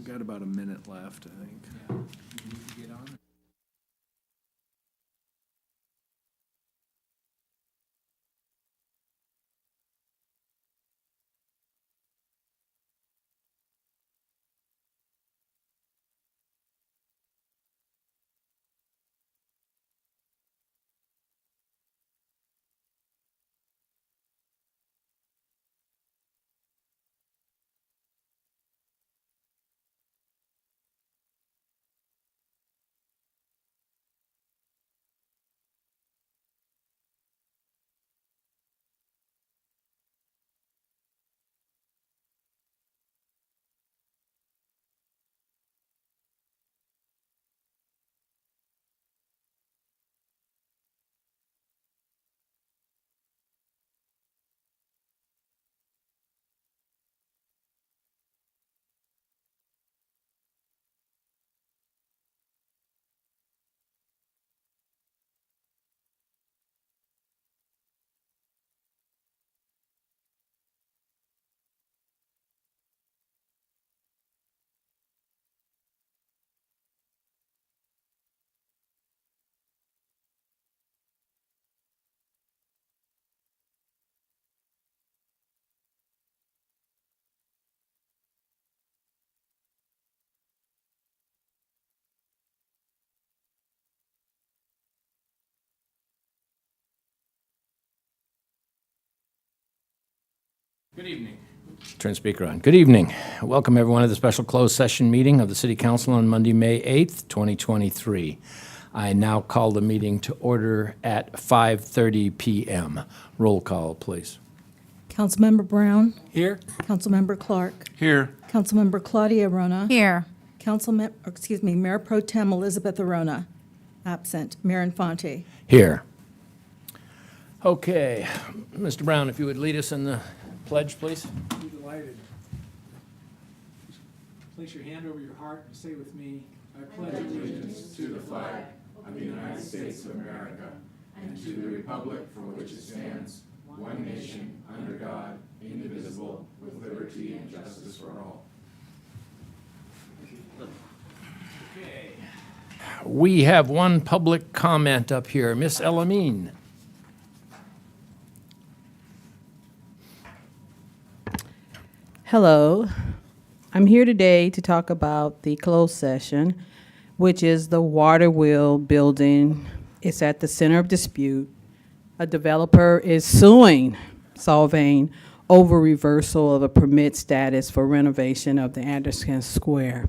We've got about a minute left, I think. Yeah, you need to get on. Good evening. Turn speaker on. Good evening. Welcome everyone to the special closed session meeting of the City Council on Monday, May 8th, 2023. I now call the meeting to order at 5:30 p.m. Roll call, please. Councilmember Brown, Here. Councilmember Clark, Here. Councilmember Claudia Arona, Here. Mayor Pro Tem Elizabeth Arona, absent. Mayor Infante. Here. Okay, Mr. Brown, if you would lead us in the pledge, please. Be delighted. Place your hand over your heart and say with me, I pledge allegiance to the flag of the United States of America and to the republic for which it stands, one nation, under God, indivisible, with liberty and justice for all. Okay. We have one public comment up here. Miss Elamine. Hello. I'm here today to talk about the closed session, which is the water wheel building. It's at the center of dispute. A developer is suing Solvang over reversal of a permit status for renovation of the Anderson Square.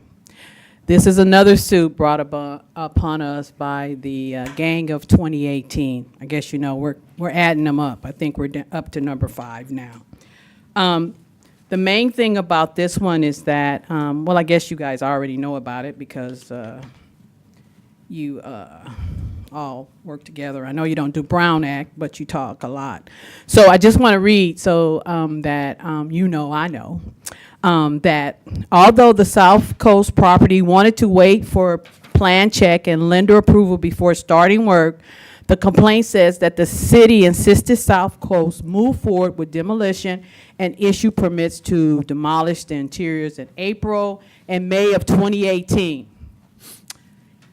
This is another suit brought upon us by the gang of 2018. I guess you know we're adding them up. I think we're up to number 5 now. The main thing about this one is that, well, I guess you guys already know about it because you all work together. I know you don't do Brown Act, but you talk a lot. So I just want to read so that you know I know that although the South Coast property wanted to wait for plan check and lender approval before starting work, the complaint says that the city insisted South Coast move forward with demolition and issue permits to demolish the interiors in April and May of 2018.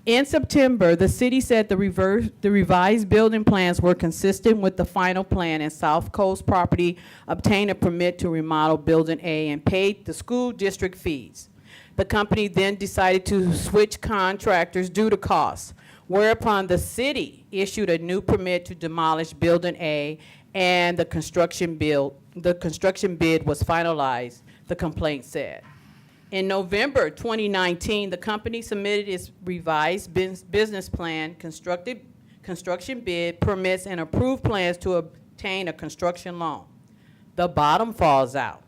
In September, the city said the revised building plans were consistent with the final plan, and South Coast property obtained a permit to remodel Building A and paid the school district fees. The company then decided to switch contractors due to costs, whereupon the city issued a new permit to demolish Building A, and the construction bid was finalized, the complaint said. In November 2019, the company submitted its revised business plan, construction bid, permits, and approved plans to obtain a construction loan. The bottom falls out.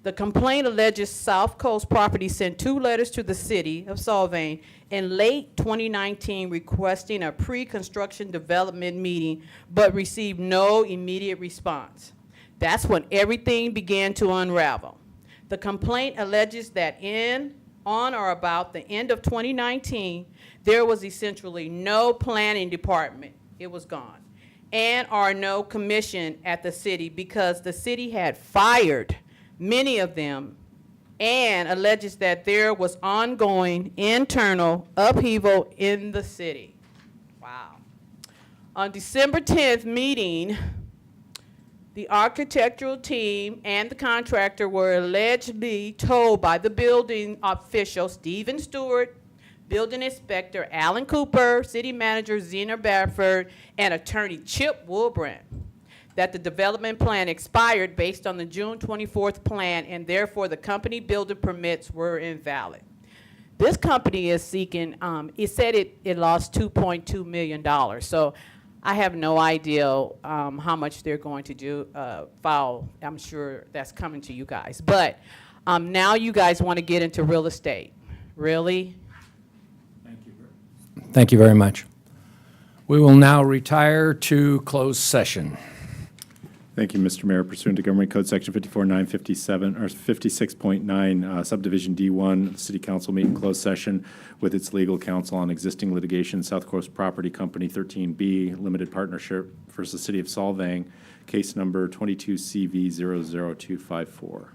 The complaint alleges South Coast Property sent 2 letters to the city of Solvang in late 2019 requesting a pre-construction development meeting, but received no immediate response. That's when everything began to unravel. The complaint alleges that on or about the end of 2019, there was essentially no planning department, it was gone, and or no commission at the city because the city had fired many of them and alleges that there was ongoing internal upheaval in the city. Wow. On December 10th meeting, the architectural team and the contractor were allegedly told by the building official, Stephen Stewart, building inspector Alan Cooper, city manager Zena Bafford, and attorney Chip Woolbrand, that the development plan expired based on the June 24th plan, and therefore the company building permits were invalid. This company is seeking, it said it lost $2.2 million. So I have no idea how much they're going to file. I'm sure that's coming to you guys. But now you guys want to get into real estate. Really? Thank you very much. We will now retire to closed session. Thank you, Mr. Mayor. Pursuant to Government Code Section 54957, or 56.9, Subdivision D1, the City Council meet in closed session with its legal counsel on existing litigation, South Coast Property Company 13B, Limited Partnership versus City of Solvang, case number 22CV00254.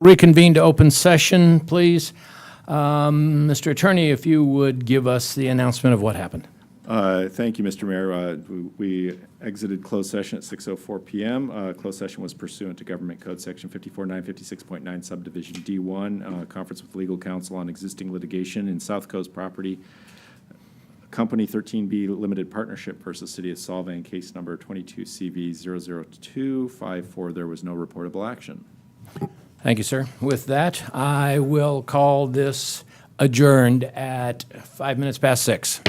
Reconvene to open session, please. Mr. Attorney, if you would give us the announcement of what happened. Thank you, Mr. Mayor. We exited closed session at 6:04 PM. Closed session was pursuant to Government Code Section 54956.9 Subdivision D1, conference with legal counsel on existing litigation in South Coast Property Company 13B Limited Partnership versus City of Solvang, case number 22CV00254. There was no reportable action. Thank you, sir. With that, I will call this adjourned at 5 minutes past 6.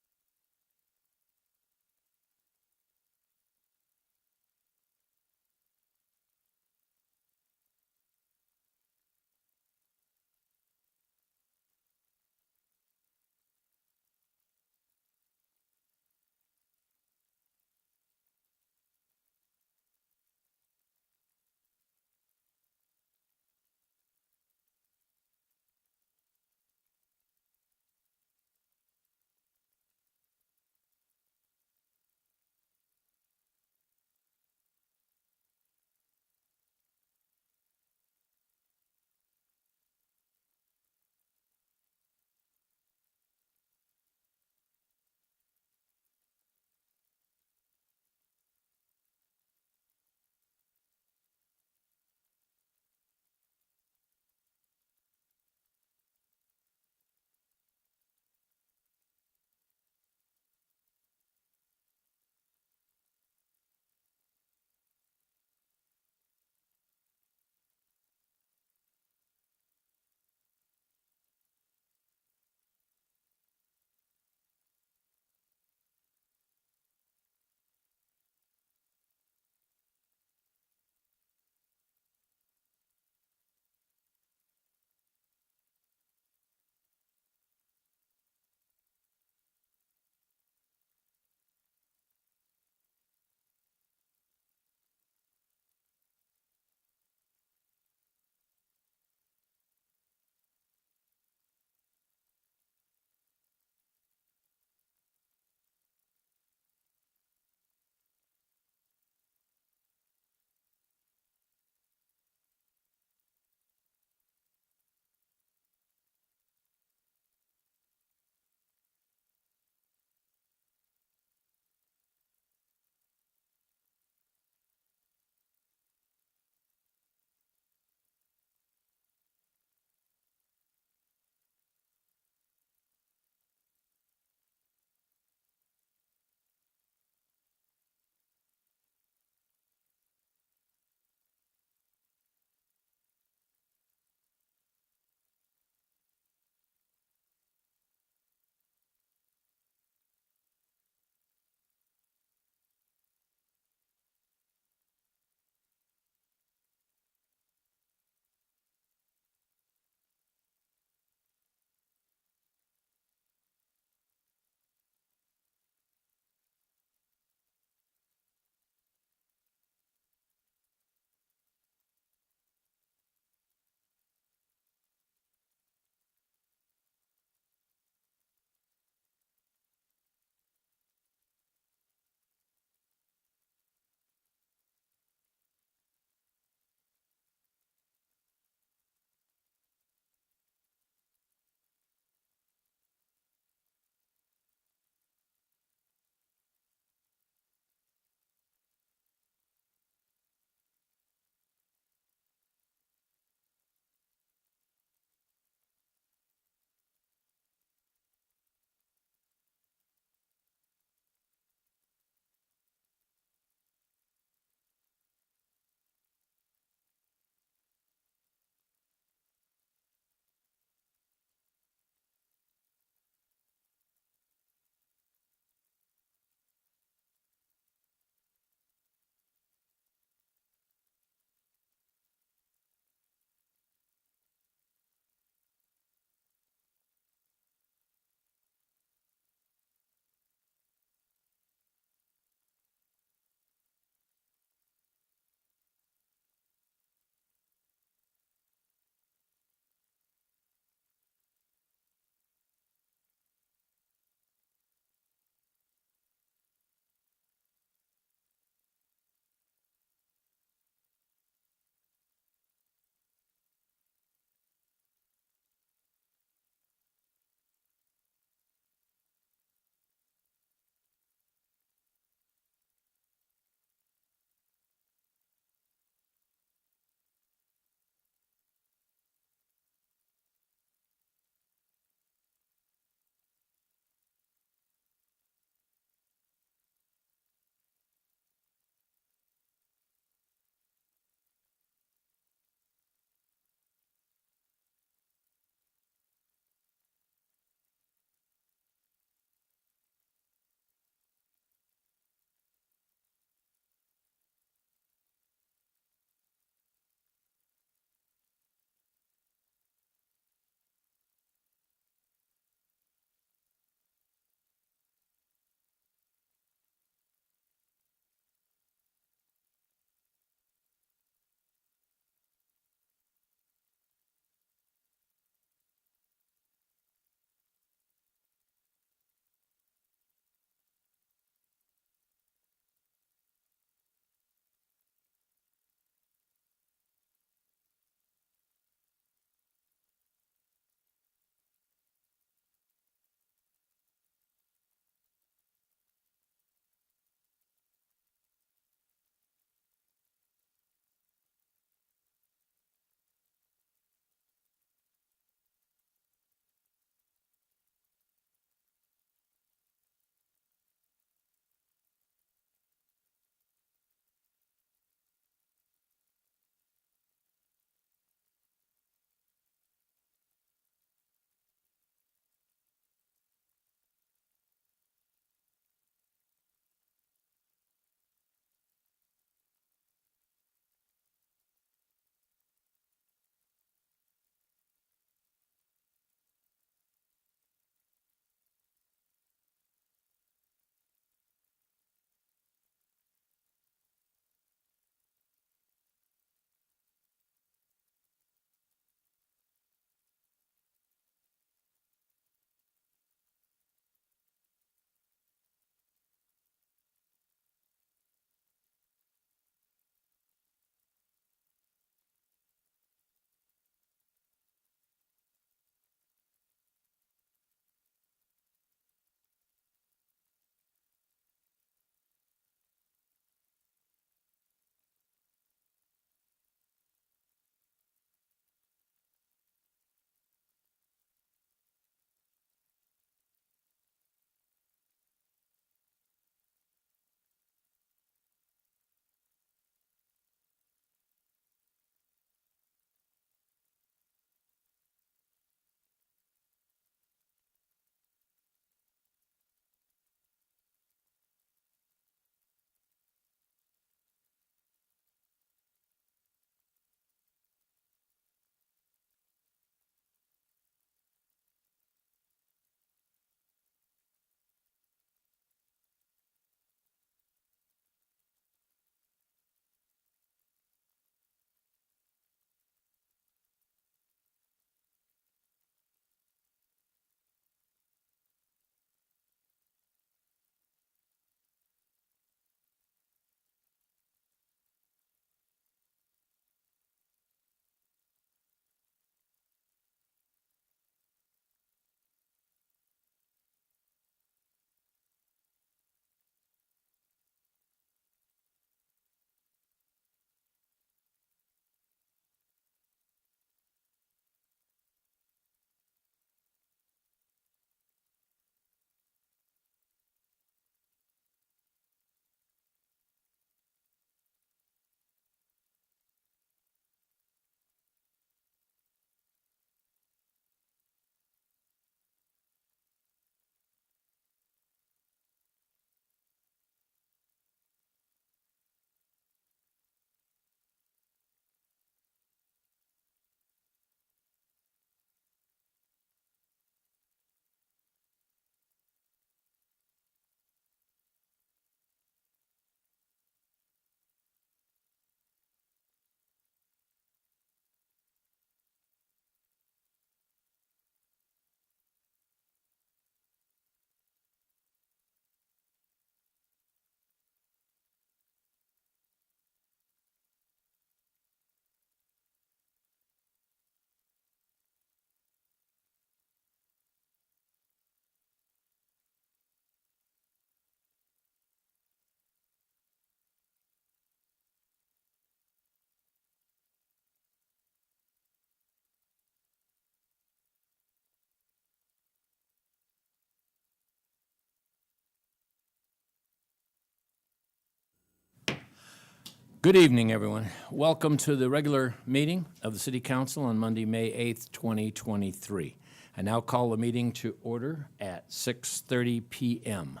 Good evening, everyone. Welcome to the regular meeting of the City Council on Monday, May 8th, 2023. I now call the meeting to order at 6:30 PM.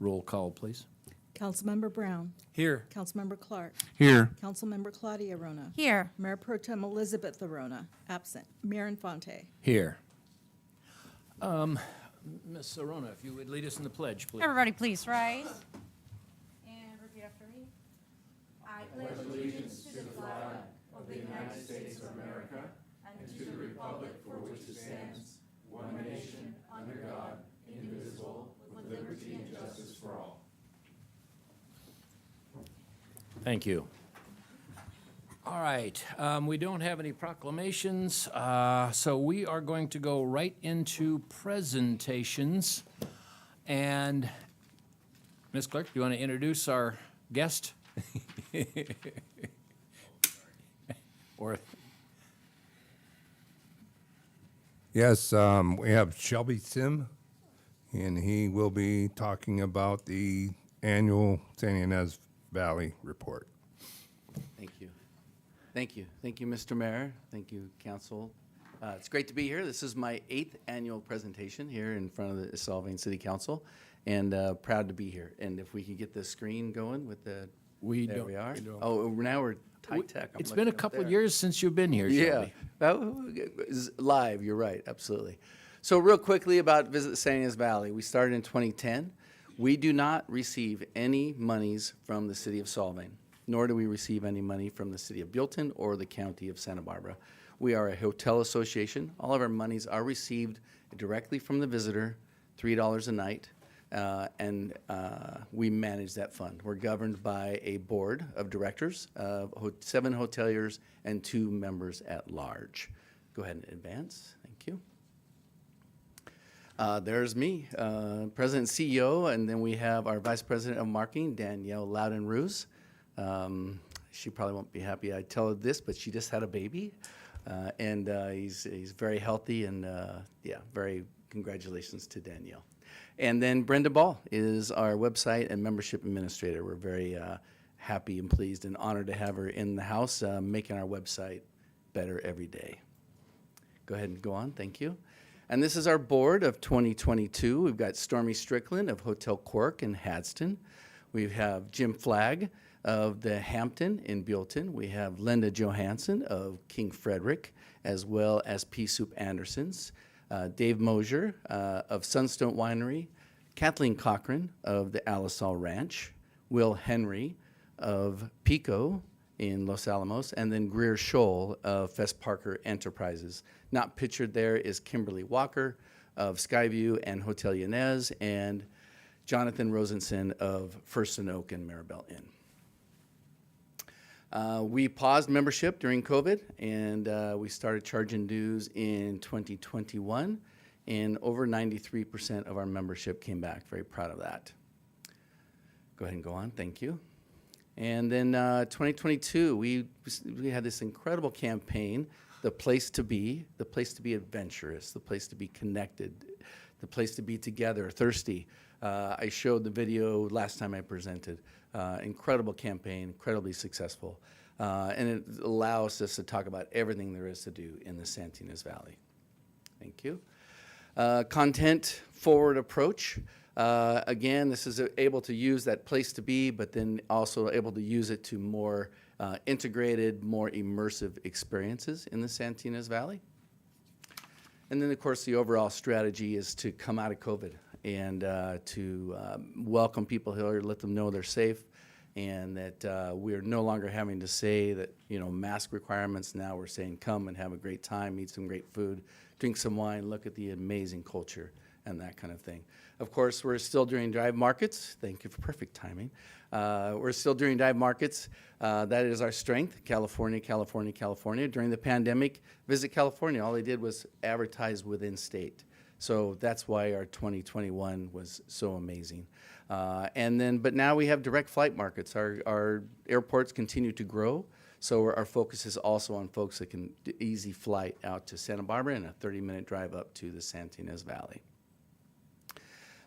Roll call, please. Councilmember Brown. Here. Councilmember Clark. Here. Councilmember Claudia Rona. Here. Mayor Pro Tem Elizabeth Arona, absent. Mayor Infante. Here. Ms. Arona, if you would lead us in the pledge, please. Everybody, please rise. And repeat after me. I pledge allegiance to the flag of the United States of America and to the republic for which it stands, one nation, under God, indivisible, with liberty and justice for all. Thank you. All right, we don't have any proclamations, so we are going to go right into presentations. And Ms. Clerk, do you want to introduce our guest? Or, Yes, we have Shelby Sim, and he will be talking about the annual San Ynez Valley report. Thank you. Thank you. Thank you, Mr. Mayor. Thank you, Council. It's great to be here. This is my 8th annual presentation here in front of the Solvang City Council, and proud to be here. And if we could get the screen going with the, there we are. Oh, now we're high tech. I'm it's been a looking up couple of there. years since you've been here, Yeah, Shelby. that was live, you're right, absolutely. So real quickly about Visit San Ynez Valley. We started in 2010. We do not receive any monies from the city of Solvang, nor do we receive any money from the city of Buellton or the county of Santa Barbara. We are a hotel association. All of our monies are received directly from the visitor, $3 a night, and we manage that fund. We're governed by a board of directors, 7 hoteliers and 2 members at large. Go ahead and advance. Thank you. There's me, President and CEO, and then we have our Vice President of Marketing, Danielle Loudon-Roos. She probably won't be happy I tell her this, but she just had a baby, and he's very healthy, and yeah, very congratulations to Danielle. And then Brenda Ball is our website and membership administrator. We're very happy and pleased and honored to have her in the house, making our website better every day. Go ahead and go on. Thank you. And this is our board of 2022. We've got Stormy Strickland of Hotel Cork in Hadston. We have Jim Flagg of the Hampton in Buellton. We have Linda Johansson of King Frederick, as well as Pea Soup Anderson's. Dave Mosier of Sunstone Winery. Kathleen Cochran of the Alisal Ranch. Will Henry of Pico in Los Alamos, and then Greer Scholl of Fess Parker Enterprises. Not pictured there is Kimberly Walker of Skyview and Hotel Yanez, and Jonathan Rosenson of First and Oak and Maribel Inn. We paused membership during COVID, and we started charging dues in 2021, and over 93% of our membership came back. Very proud of that. Go ahead and go on. Thank you. And then 2022, we had this incredible campaign, the place to be adventurous, the place to be connected, the place to be together, thirsty. I showed the video last time I presented. Incredible campaign, incredibly successful. And it allows us to talk about everything there is to do in the San Ynez Valley. Thank you. Content forward approach. Again, this is able to use that place to be, but then also able to use it to more integrated, more immersive experiences in the San Ynez Valley. And then, of course, the overall strategy is to come out of COVID and to welcome people here, let them know they're safe, and that we're no longer having to say that, mask requirements. Now we're saying come and have a great time, eat some great food, drink some wine, look at the amazing culture and that kind of thing. Of course, we're still doing drive markets. Thank you for perfect timing. We're still doing drive markets. That is our strength, California, California, California. During the pandemic, Visit California, all they did was advertise within state. So that's why our 2021 was so amazing. But now we have direct flight markets. Our airports continue to grow. So our focus is also on folks that can do easy flight out to Santa Barbara and a 30-minute drive up to the San Ynez Valley.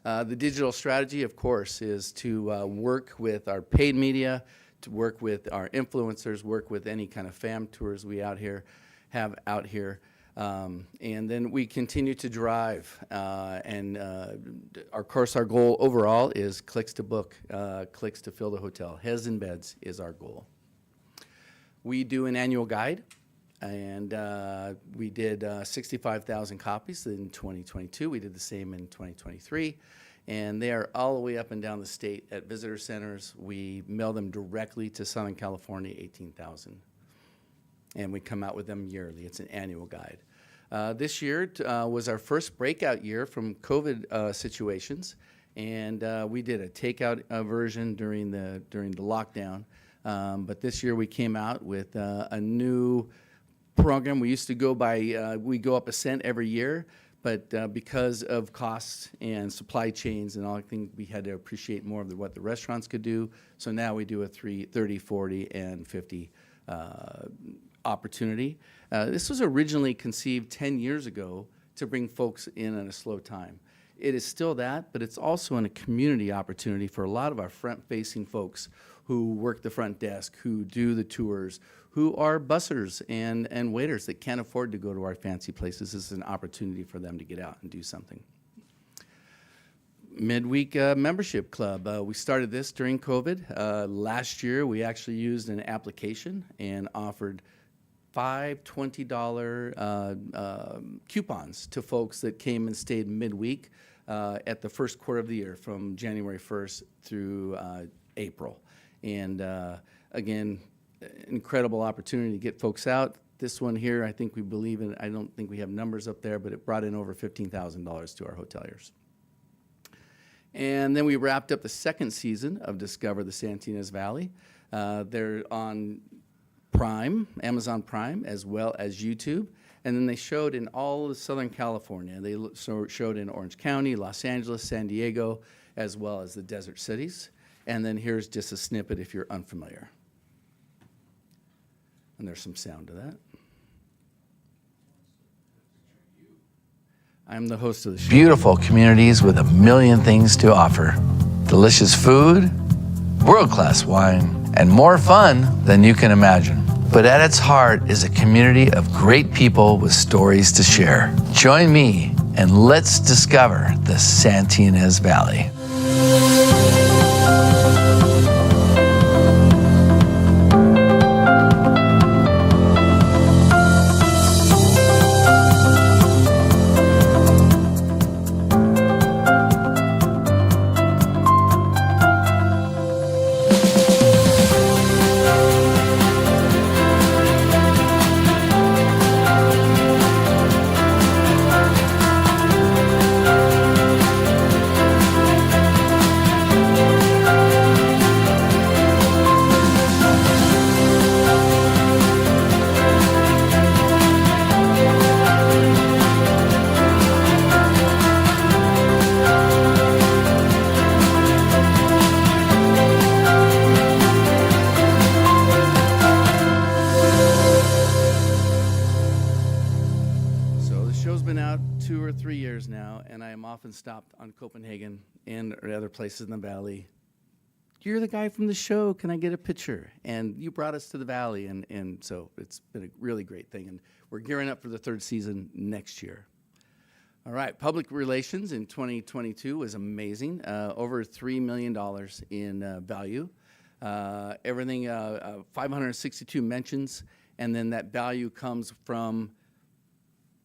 The digital strategy, of course, is to work with our paid media to work with our influencers, work with any kind of fam tours we have out here. And then we continue to drive. Of course, our goal overall is clicks to book, clicks to fill the hotel. Heads and beds is our goal. We do an annual guide, and we did 65,000 copies in 2022. We did the same in 2023. And they are all the way up and down the state at visitor centers. We mail them directly to Southern California, 18,000. And we come out with them yearly. It's an annual guide. This year was our first breakout year from COVID situations, and we did a takeout version during the lockdown. But this year we came out with a new program. We used to go by, we go up a cent every year, but because of costs and supply chains and all, I think we had to appreciate more of what the restaurants could do. So now we do a 30, 40, and 50 opportunity. This was originally conceived 10 years ago to bring folks in at a slow time. It is still that, but it's also a community opportunity for a lot of our front-facing folks who work the front desk, who do the tours, who are bussers and waiters that can't afford to go to our fancy places. This is an opportunity for them to get out and do something. Midweek membership club. We started this during COVID. Last year, we actually used an application and offered 5 $20 coupons to folks that came and stayed midweek at the first quarter of the year, from January 1st through April. And again, incredible opportunity to get folks out. This one here, I think we believe in, I don't think we have numbers up there, but it brought in over $15,000 to our hoteliers. And then we wrapped up the second season of Discover the Santa Ynez Valley. They're on Prime, Amazon Prime, as well as YouTube. And then they showed in all of Southern California. They showed in Orange County, Los Angeles, San Diego, as well as the desert cities. And then here's just a snippet if you're unfamiliar. And there's some sound to that. I'm the host of the show. Beautiful communities with a million things to offer. Delicious food, world-class wine, and more fun than you can imagine. But at its heart is a community of great people with stories to share. Join me and let's discover the Santa Ynez Valley. Stopped on Copenhagen and other places in the valley. You're the guy from the show. Can I get a picture? And you brought us to the valley, and so it's been a really great thing. And we're gearing up for the third season next year. All right, public relations in 2022 was amazing. Over $3 million in value. Everything, 562 mentions, and then that value comes from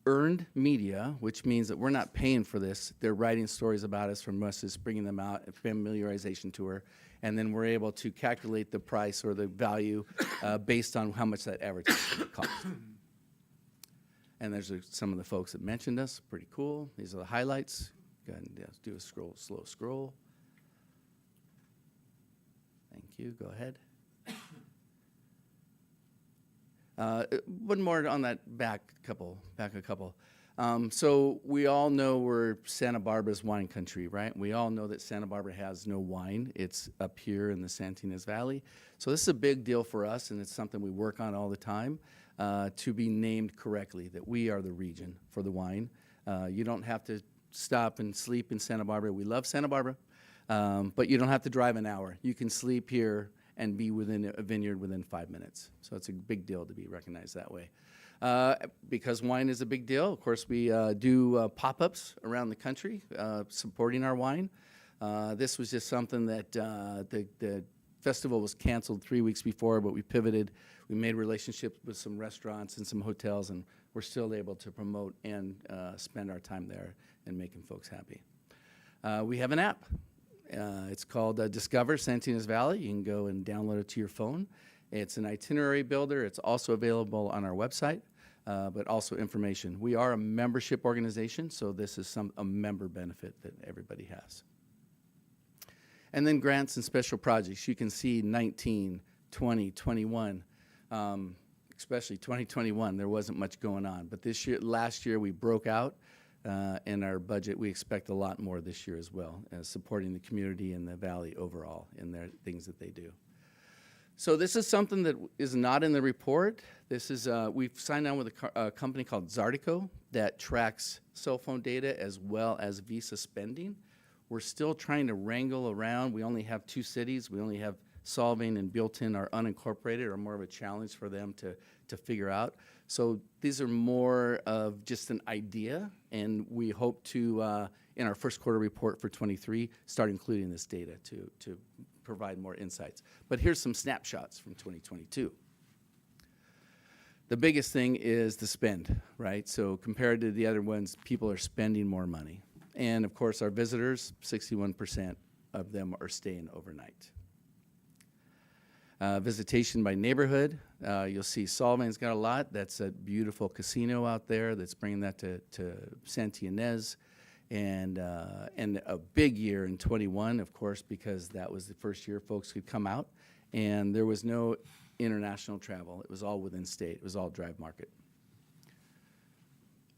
earned media, which means that we're not paying for this. They're writing stories about us from us, just bringing them out, a familiarization tour, and then we're able to calculate the price or the value based on how much that advertisement costs. And there's some of the folks that mentioned us. Pretty cool. These are the highlights. Go ahead and do a slow scroll. Thank you. Go ahead. One more on that back a couple. So we all know we're Santa Barbara's wine country, right? We all know that Santa Barbara has no wine. It's up here in the Santa Ynez Valley. So this is a big deal for us, and it's something we work on all the time to be named correctly, that we are the region for the wine. You don't have to stop and sleep in Santa Barbara. We love Santa Barbara, but you don't have to drive an hour. You can sleep here and be within a vineyard within 5 minutes. So it's a big deal to be recognized that way. Because wine is a big deal, of course, we do pop-ups around the country supporting our wine. This was just something that the festival was canceled 3 weeks before, but we pivoted. We made relationships with some restaurants and some hotels, and we're still able to promote and spend our time there and making folks happy. We have an app. It's called Discover Santinas Valley. You can go and download it to your phone. It's an itinerary builder. It's also available on our website, but also information. We are a membership organization, so this is a member benefit that everybody has. And then grants and special projects. You can see 19, 20, 21, especially 2021, there wasn't much going on. But last year we broke out in our budget. We expect a lot more this year as well, supporting the community and the valley overall in their things that they do. So this is something that is not in the report. This is, we've signed on with a company called Zartico that tracks cell phone data as well as Visa spending. We're still trying to wrangle around. We only have 2 cities. We only have Solvang and Buellton are unincorporated, or more of a challenge for them to figure out. So these are more of just an idea, and we hope to, in our first quarter report for 23, start including this data to provide more insights. But here's some snapshots from 2022. The biggest thing is the spend, right? So compared to the other ones, people are spending more money. And of course, our visitors, 61% of them are staying overnight. Visitation by neighborhood, you'll see Solvang's got a lot. That's a beautiful casino out there that's bringing that to Santa Ynez. And a big year in 21, of course, because that was the first year folks could come out. And there was no international travel. It was all within state. It was all drive market.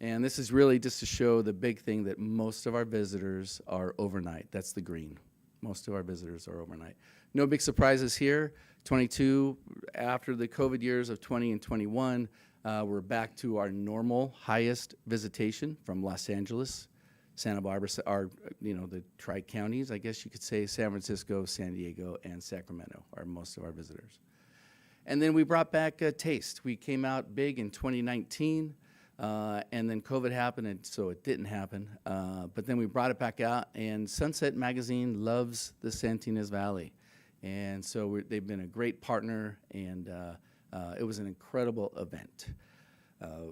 And this is really just to show the big thing that most of our visitors are overnight. That's the green. Most of our visitors are overnight. No big surprises here. 22, after the COVID years of 20 and 21, we're back to our normal highest visitation from Los Angeles, Santa Barbara, the tri-counties, I guess you could say. San Francisco, San Diego, and Sacramento are most of our visitors. And then we brought back taste. We came out big in 2019. And then COVID happened, and so it didn't happen. But then we brought it back out, and Sunset Magazine loves the Santinas Valley. And so they've been a great partner, and it was an incredible event.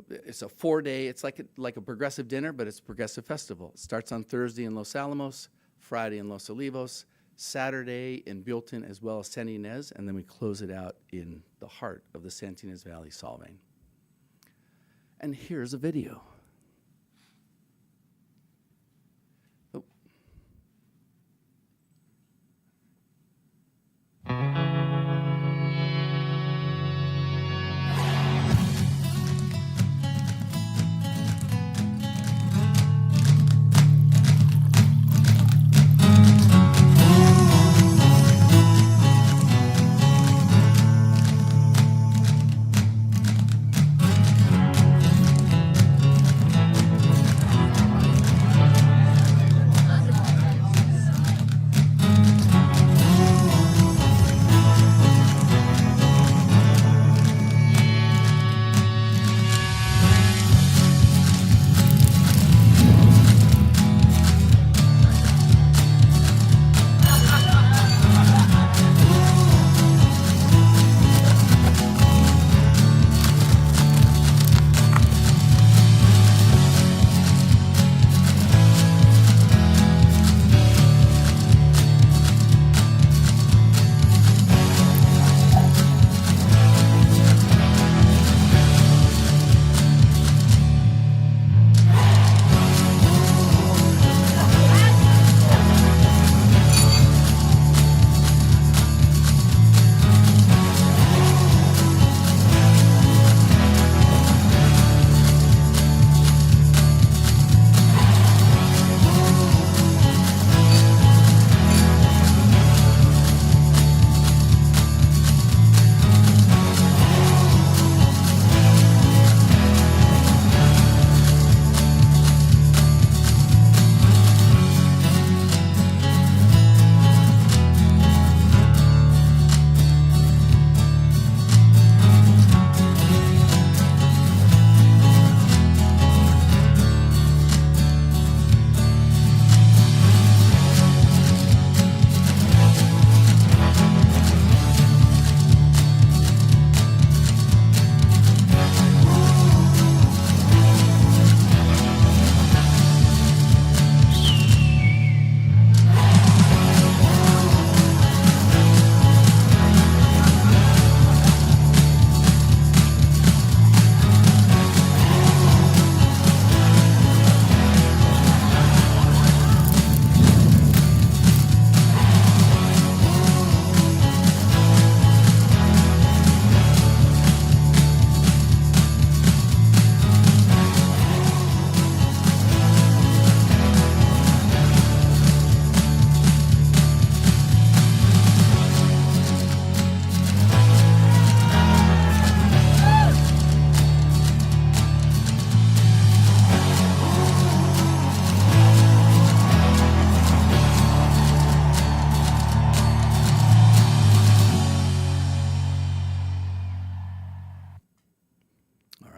It's a 4-day, it's like a progressive dinner, but it's a progressive festival. It starts on Thursday in Los Alamos, Friday in Los Olivos, Saturday in Buellton, as well as Santa Ynez, and then we close it out in the heart of the Santinas Valley, Solvang. And here's a video. Oh.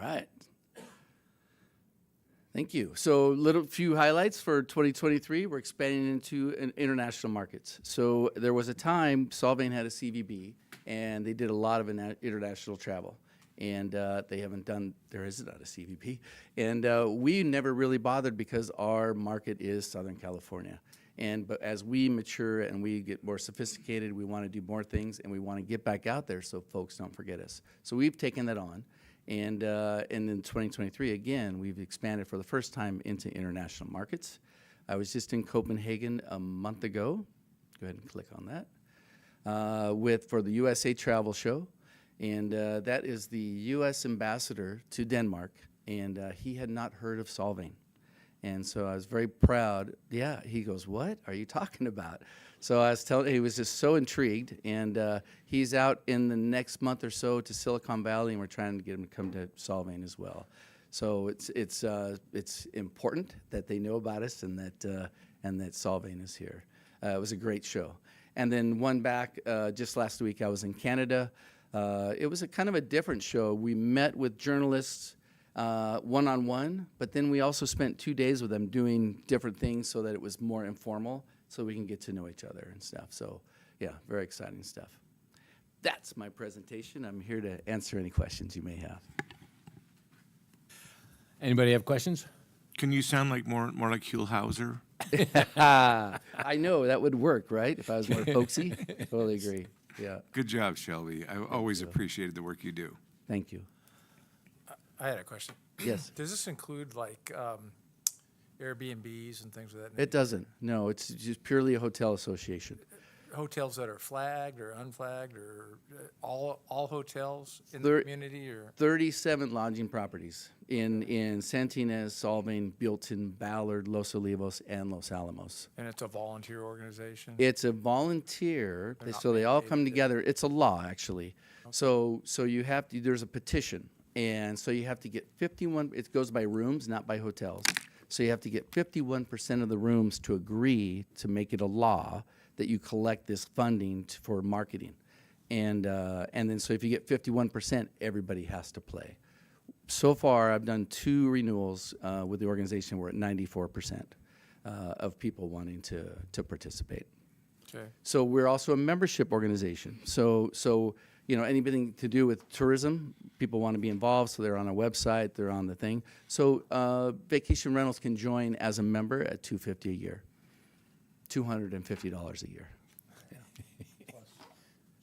right. Thank you. So few highlights for 2023. We're expanding into international markets. So there was a time Solvang had a CVB, and they did a lot of international travel. And they haven't done, there is not a CVB. And we never really bothered because our market is Southern California. But as we mature and we get more sophisticated, we want to do more things, and we want to get back out there so folks don't forget us. So we've taken that on. And in 2023, again, we've expanded for the first time into international markets. I was just in Copenhagen a month ago. Go ahead and click on that. For the USA Travel Show. And that is the U.S. ambassador to Denmark. And he had not heard of Solvang. And so I was very proud. Yeah, he goes, "What are you talking about?" So I was telling, he was just so intrigued, and he's out in the next month or so to Silicon Valley, and we're trying to get him to come to Solvang as well. So it's important that they know about us and that Solvang is here. It was a great show. And then one back just last week, I was in Canada. It was a kind of a different show. We met with journalists one-on-one, but then we also spent 2 days with them doing different things so that it was more informal, so we can get to know each other and stuff. So yeah, very exciting stuff. That's my presentation. I'm here to answer any questions you may have. Anybody have questions? Can you sound like more like Hugh Hauser? I know, that would work, right? If I was more folksy. Totally agree. Yeah. Good job, Shelby. I always appreciated the work you do. Thank you. I had a question. Yes. Does this include like Airbnbs and things of that nature? It doesn't. No, it's just purely a hotel association. Hotels that are flagged or unflagged, or all hotels in the community, or 37 lodging properties in Santa Ynez, Solvang, Buellton, Ballard, Los Olivos, and Los Alamos. and it's a volunteer organization. It's a volunteer, They're not so they all mandated come to- together. It's a law, actually. So you have to, there's a petition, and so you have to get 51, it goes by rooms, not by hotels. So you have to get 51% of the rooms to agree to make it a law that you collect this funding for marketing. And then so if you get 51%, everybody has to play. So far, I've done 2 renewals with the organization. We're at 94% of people wanting to participate. Okay. So we're also a membership organization. So anything to do with tourism, people want to be involved, so they're on our website, they're on the thing. So vacation rentals can join as a member at $250 a year, $250 a year. Plus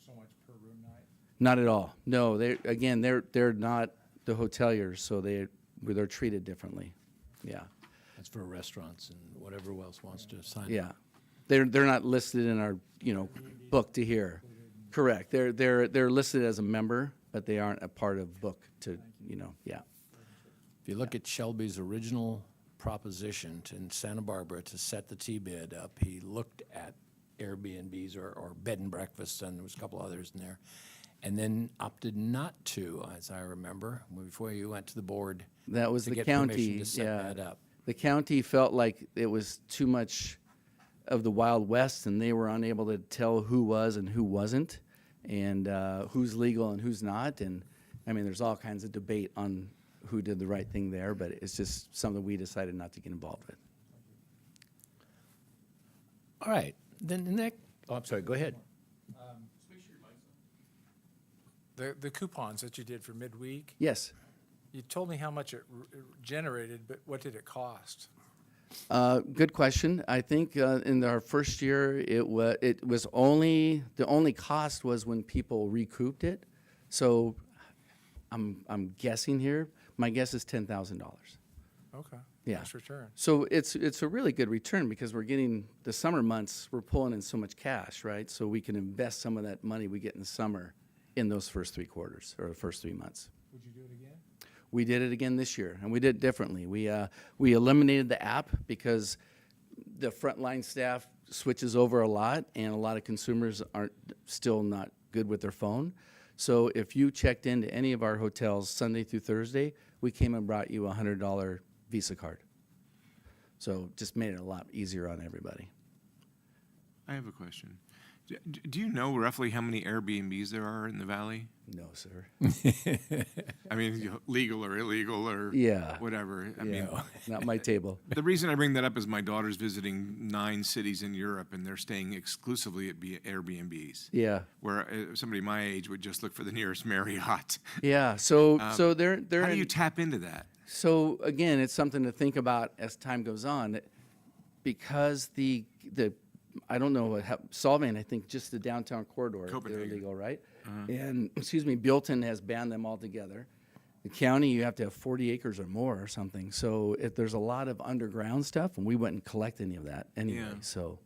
so much per room night. Not at all. No, they're not the hoteliers, so they're treated differently. Yeah, That's for restaurants and whatever else wants to sign up. yeah. They're not listed in our book to hear. Correct. They're listed as a member, but they aren't a part of book to yeah. If you look at Shelby's original proposition in Santa Barbara to set the T-bid up, he looked at Airbnbs or bed and breakfasts, and there was a couple others in there, and then opted not to, as I remember, before you went to the board. That was to the get county. permission to set Yeah. that up. The county felt like it was too much of the Wild West, and they were unable to tell who was and who wasn't, and who's legal and who's not. And I mean, there's all kinds of debate on who did the right thing there, but it's just something we decided not to get involved with. All right, then the next, I'm sorry, go ahead. The coupons that you did for midweek, Yes. you told me how much it generated, but what did it cost? Good question. I think in our first year, it was only, the only cost was when people recouped it. So I'm guessing here. My guess is $10,000. Okay. Yeah. Nice return. So it's a really good return because we're getting the summer months, we're pulling in so much cash, right? So we can invest some of that money we get in the summer in those first 3 quarters or the first 3 months. Would you do it again? We did it again this year, and we did it differently. We eliminated the app because the frontline staff switches over a lot, and a lot of consumers aren't still not good with their phone. So if you checked into any of our hotels Sunday through Thursday, we came and brought you a $100 Visa card. So just made it a lot easier on everybody. I have a question. Do you know roughly how many Airbnbs there are in the valley? No, sir. I mean, legal or illegal or Yeah. whatever. I Yeah, mean, not my table. the reason I bring that up is my daughter's visiting 9 cities in Europe, and they're staying exclusively at Airbnbs. Yeah. Where somebody my age would just look for the nearest Marriott. Yeah. So they're How do in- you tap into that? So again, it's something to think about as time goes on, that because the I don't know what Solvang, I think just the downtown corridor, they're Copenhagen. illegal, right? And excuse me, Buellton has banned them altogether. The county, you have to have 40 acres or more or something. So if there's a lot of underground stuff, and we wouldn't collect any of that anyway. Yeah. So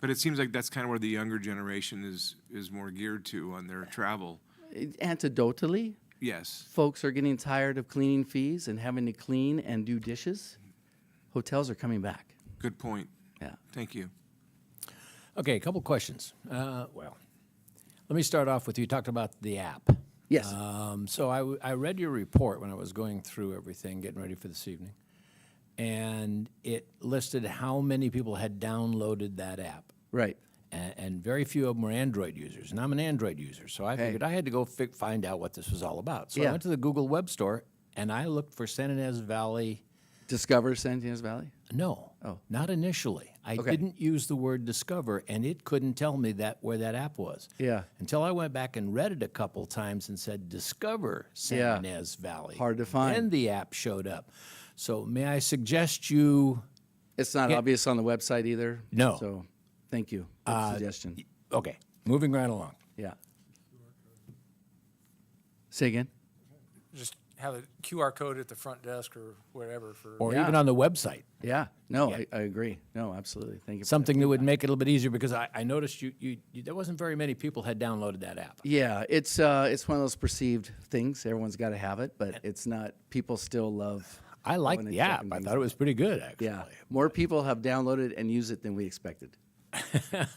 But it seems like that's kind of where the younger generation is more geared to on their travel. anecdotally, Yes. folks are getting tired of cleaning fees and having to clean and do dishes. Hotels are coming back. Good point. Yeah. Thank you. Okay, a couple questions. Well, let me start off with, you talked about the app. Yes. So I read your report when I was going through everything, getting ready for this evening, and it listed how many people had downloaded that app. Right. And very few of them were Android users, and I'm an Android user, so I Okay. figured I had to go find out what this was all about. So Yeah. I went to the Google Web Store, and I looked for San Ynez Valley. Discover San Ynez Valley? No, Oh. not initially. I Okay. didn't use the word discover, and it couldn't tell me where that app was. Yeah. Until I went back and read it a couple times and said, discover San Yeah. Ynez Valley. Hard to find. Then the app showed up. So may I suggest you, It's not Yeah. obvious on the website either. No. So, thank you. Good suggestion. okay, moving right along. Yeah. Say again? Just have a QR code at the front desk or wherever for. Or Yeah. even on the website. Yeah. No, Yeah. I agree. No, absolutely. Thank you. for Something that would make it a little bit easier, because I noticed there wasn't very many people had downloaded that app. Yeah, it's one of those perceived things. Everyone's got to have it, but it's not. People still love. I liked going and the app. checking I things thought it was pretty good, actually. Yeah, more people have downloaded and used it than we expected. I'm an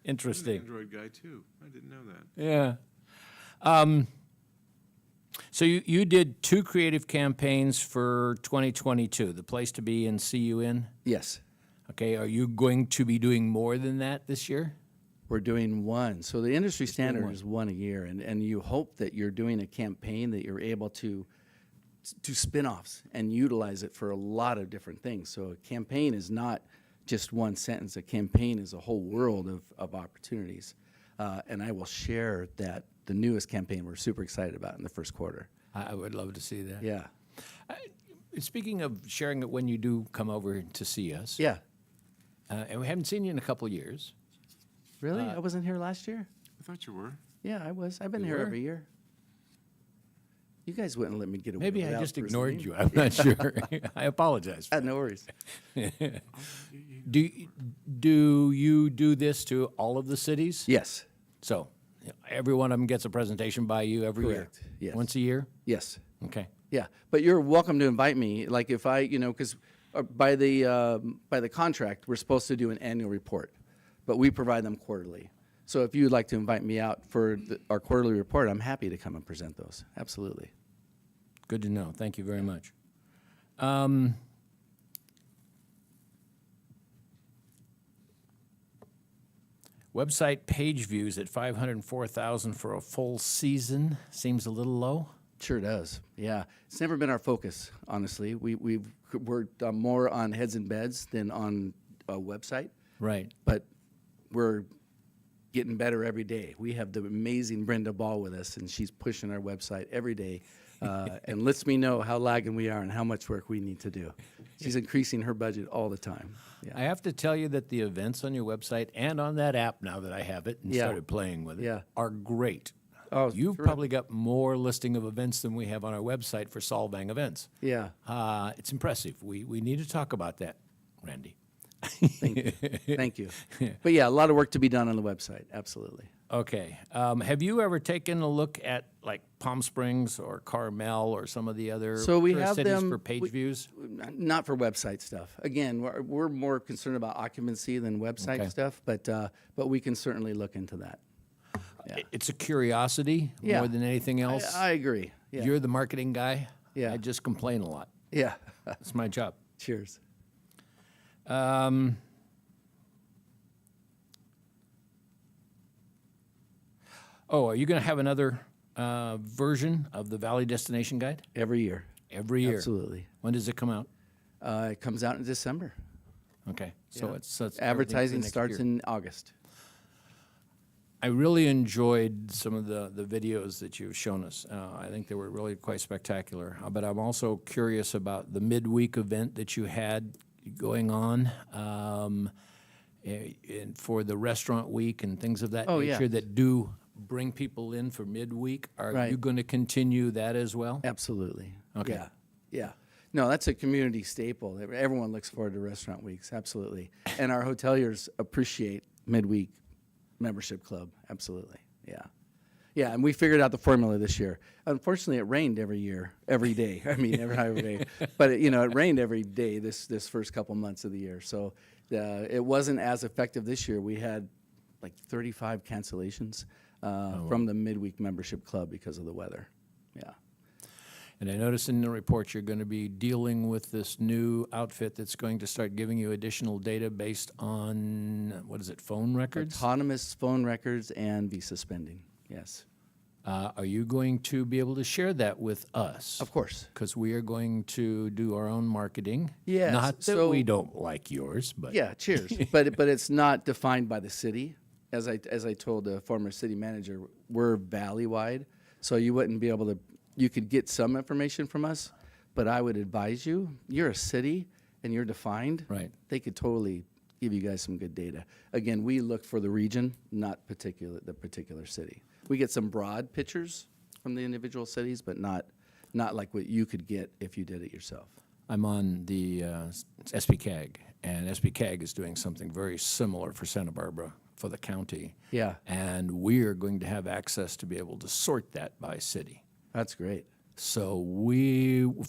Interesting. Android guy too. I didn't know that. Yeah. So you did 2 creative campaigns for 2022, the place to be and see you in. Yes, Okay, are you going to be doing more than that this year? we're doing one. So the industry standard is one a year, and you hope that you're doing a campaign that you're able to do spin-offs and utilize it for a lot of different things. So a campaign is not just one sentence. A campaign is a whole world of opportunities. And I will share that the newest campaign we're super excited about in the first quarter. I would love to see that. Yeah. Speaking of sharing it when you do come over to see us, Yeah. And we haven't seen you in a couple years. Really? I wasn't here last year? I thought you were. Yeah, I was. I've been You here were? every year. You guys wouldn't let me get away Maybe I without just first ignored meeting. you. I'm not sure. I apologize. No worries. Do you do this to all of the cities? Yes. So every one of them gets a presentation by you every Correct. year? Yes. Once a year? Yes. Okay. Yeah, but you're welcome to invite me. Like if I, because by the contract, we're supposed to do an annual report, but we provide them quarterly. So if you'd like to invite me out for our quarterly report, I'm happy to come and present those. Absolutely. Good to know. Thank you very much. Website page views at 504,000 for a full season seems a little low. Sure does. Yeah, it's never been our focus, honestly. We've worked more on heads and beds than on a website, Right. but we're getting better every day. We have the amazing Brenda Ball with us, and she's pushing our website every day and lets me know how lagging we are and how much work we need to do. She's increasing her budget all the time. I Yeah, have to tell you that the events on your website and on that app, now that I have it and Yeah. started playing with it, Yeah. are great. Oh, You've terrific. probably got more listing of events than we have on our website for Solvang events. yeah. It's impressive. We need to talk about that, Randy. Thank you. But yeah, a lot of work to be done on the website. Absolutely. Okay. Have you ever taken a look at like Palm Springs or Carmel or some of the other So we tourist have cities them for page views? Not for website stuff. Again, we're more concerned about occupancy than website Okay. stuff, but we can certainly look into that. Yeah. It's a curiosity Yeah. more than anything else. I agree. Yeah. You're the marketing guy. Yeah. I just complain a lot. Yeah. That's my job. Cheers. Oh, are you going to have another version of the Valley Destination Guide? Every year. Every year? Absolutely. When does it come out? It comes out in December. Okay, so Yeah. it's everything for Advertising next starts year. in August. I really enjoyed some of the videos that you've shown us. I think they were really quite spectacular. But I'm also curious about the midweek event that you had going on and for the restaurant week and things of that Oh, yeah. nature that do bring people in for midweek. Are Right. you going to continue that as well? Absolutely. Okay. Yeah. Yeah. No, that's a community staple. Everyone looks forward to restaurant weeks. Absolutely. And our hoteliers appreciate midweek membership club. Absolutely. Yeah. Yeah. And we figured out the formula this year. Unfortunately, it rained every year, every day. I mean, every day. But it rained every day this first couple months of the year. So it wasn't as effective this year. We had like 35 cancellations from the midweek membership club because of the weather. Yeah. And I noticed in the report you're going to be dealing with this new outfit that's going to start giving you additional data based on, what is it, phone records? Autonomous phone records and visa spending. Yes. Are you going to be able to share that with us? Of course. Because we are going to do our own marketing. Yes, Not that so- we don't like yours, but. Yeah, cheers. but it's not defined by the city. As I told the former city manager, we're valley-wide, so you wouldn't be able to, you could get some information from us, but I would advise you, you're a city and you're defined. Right. They could totally give you guys some good data. Again, we look for the region, not the particular city. We get some broad pictures from the individual cities, but not like what you could get if you did it yourself. I'm on the SPCAG, and SPCAG is doing something very similar for Santa Barbara, for the county. Yeah. And we are going to have access to be able to sort that by city. That's great. So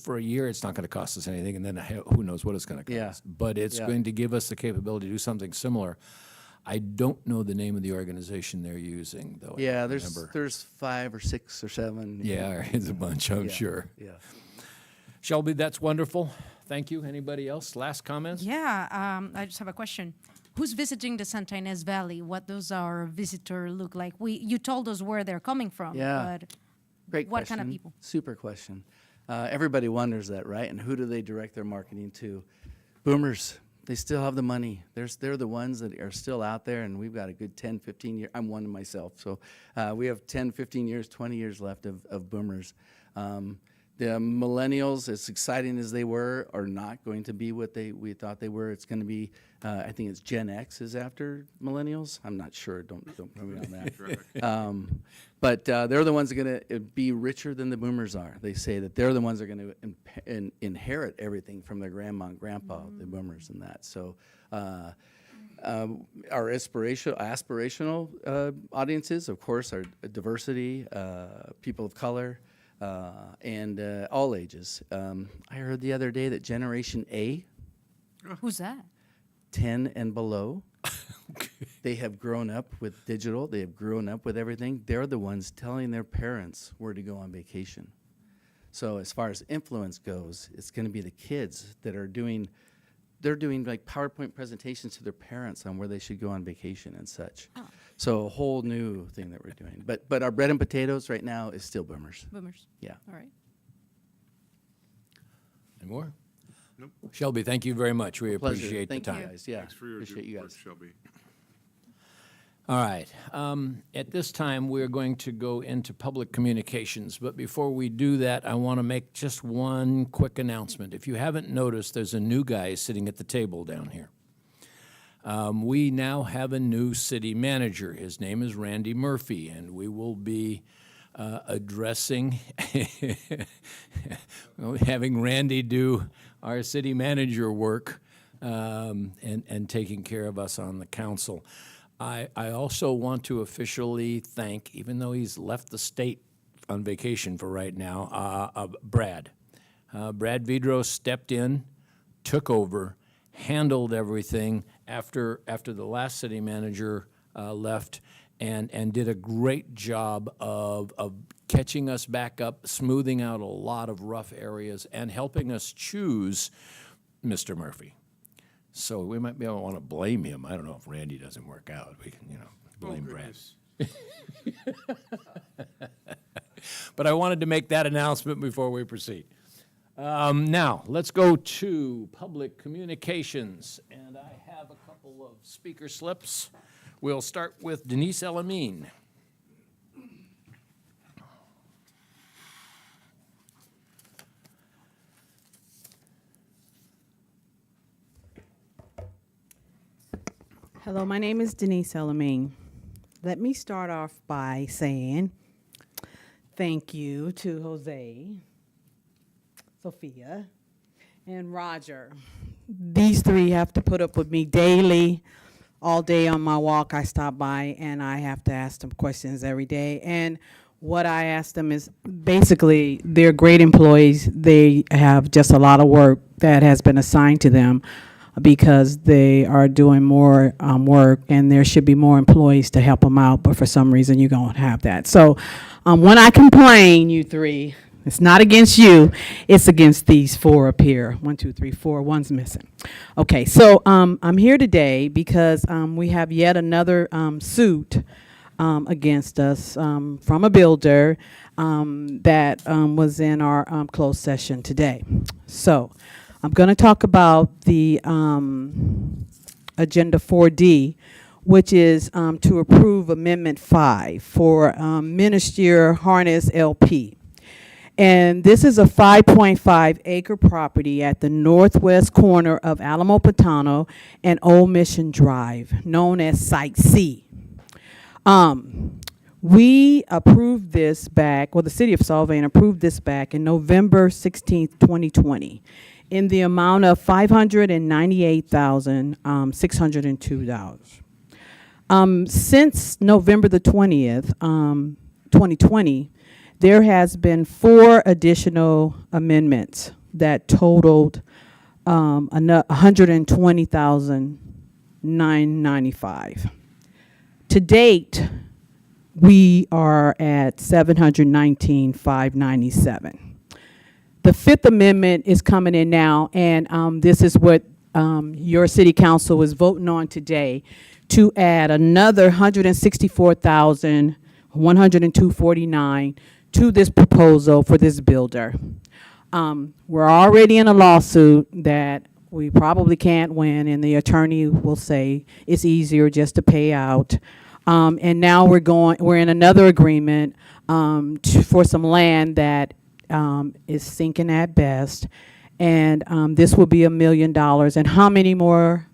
for a year, it's not going to cost us anything, and then who knows what it's going to cost. Yeah. But it's Yeah. going to give us the capability to do something similar. I don't know the name of the organization they're using, though. I Yeah, don't there's remember. 5 or 6 or 7. Yeah, it's a bunch, I'm Yeah, sure. Yeah. Shelby, that's wonderful. Thank you. Anybody else? Last comments? Yeah, I just have a question. Who's visiting the Santa Ynez Valley? What does our visitor look like? You told us where they're coming from, Yeah. but Great what question. kind of people? Super question. Everybody wonders that, right? And who do they direct their marketing to? Boomers. They still have the money. They're the ones that are still out there, and we've got a good 10, 15 years. I'm one myself, so we have 10, 15 years, 20 years left of boomers. The millennials, as exciting as they were, are not going to be what we thought they were. It's going to be, I think it's Gen X is after millennials. I'm not sure. Don't quote me on that. But they're the ones that are going to be richer than the boomers are. They say that they're the ones that are going to inherit everything from their grandma and grandpa, the boomers and that. So our aspirational audiences, of course, are diversity, people of color, and all ages. I heard the other day that Generation A, Who's that? 10 and below, they have grown up with digital. They have grown up with everything. They're the ones telling their parents where to go on vacation. So as far as influence goes, it's going to be the kids that are doing like PowerPoint presentations to their parents on where they should go on vacation and such. Oh. So a whole new thing that we're doing. But our bread and potatoes right now is still boomers. Boomers. Yeah. All right. Any more? Nope. Shelby, thank you very much. We Pleasure. appreciate Thank the you time. guys. Yeah. Thanks for your Appreciate you report, guys. Shelby. All right. At this time, we're going to go into public communications. But before we do that, I want to make just one quick announcement. If you haven't noticed, there's a new guy sitting at the table down here. We now have a new city manager. His name is Randy Murphy, and we will be addressing, having Randy do our city manager work and taking care of us on the council. I also want to officially thank, even though he's left the state on vacation for right now, Brad. Brad Vidro stepped in, took over, handled everything after the last city manager left, and did a great job of catching us back up, smoothing out a lot of rough areas, and helping us choose Mr. Murphy. So we might be able to want to blame him. I don't know if Randy doesn't work out. We can, blame Brad. Goodness. But I wanted to make that announcement before we proceed. Now, let's go to public communications, and I have a couple of speaker slips. We'll start with Denise Elamine. Hello, my name is Denise Elamine. Let me start off by saying thank you to Jose, Sophia, and Roger. These three have to put up with me daily. All day on my walk, I stop by and I have to ask them questions every day. And what I ask them is basically they're great employees. They have just a lot of work that has been assigned to them because they are doing more work, and there should be more employees to help them out, but for some reason you don't have that. So when I complain, you three, it's not against you, it's against these four up here. 1, 2, 3, 4, one's missing. Okay, so I'm here today because we have yet another suit against us from a builder that was in our closed session today. So I'm going to talk about the Agenda 4D, which is to approve Amendment 5 for Minister Harness LP. And this is a 5.5 acre property at the northwest corner of Alamo Patano and Old Mission Drive, known as Site C. We approved this back, well, the city of Solvang approved this back in November 16th, 2020, in the amount of $598,602. Since November the 20th, 2020, there has been 4 additional amendments that totaled $120,995. To date, we are at $719,597. The 5th Amendment is coming in now, and this is what your city council is voting on today, to add another $164,102.49 to this proposal for this builder. We're already in a lawsuit that we probably can't win, and the attorney will say it's easier just to pay out. And now we're in another agreement for some land that is sinking at best, and this will be $1 million. And how many more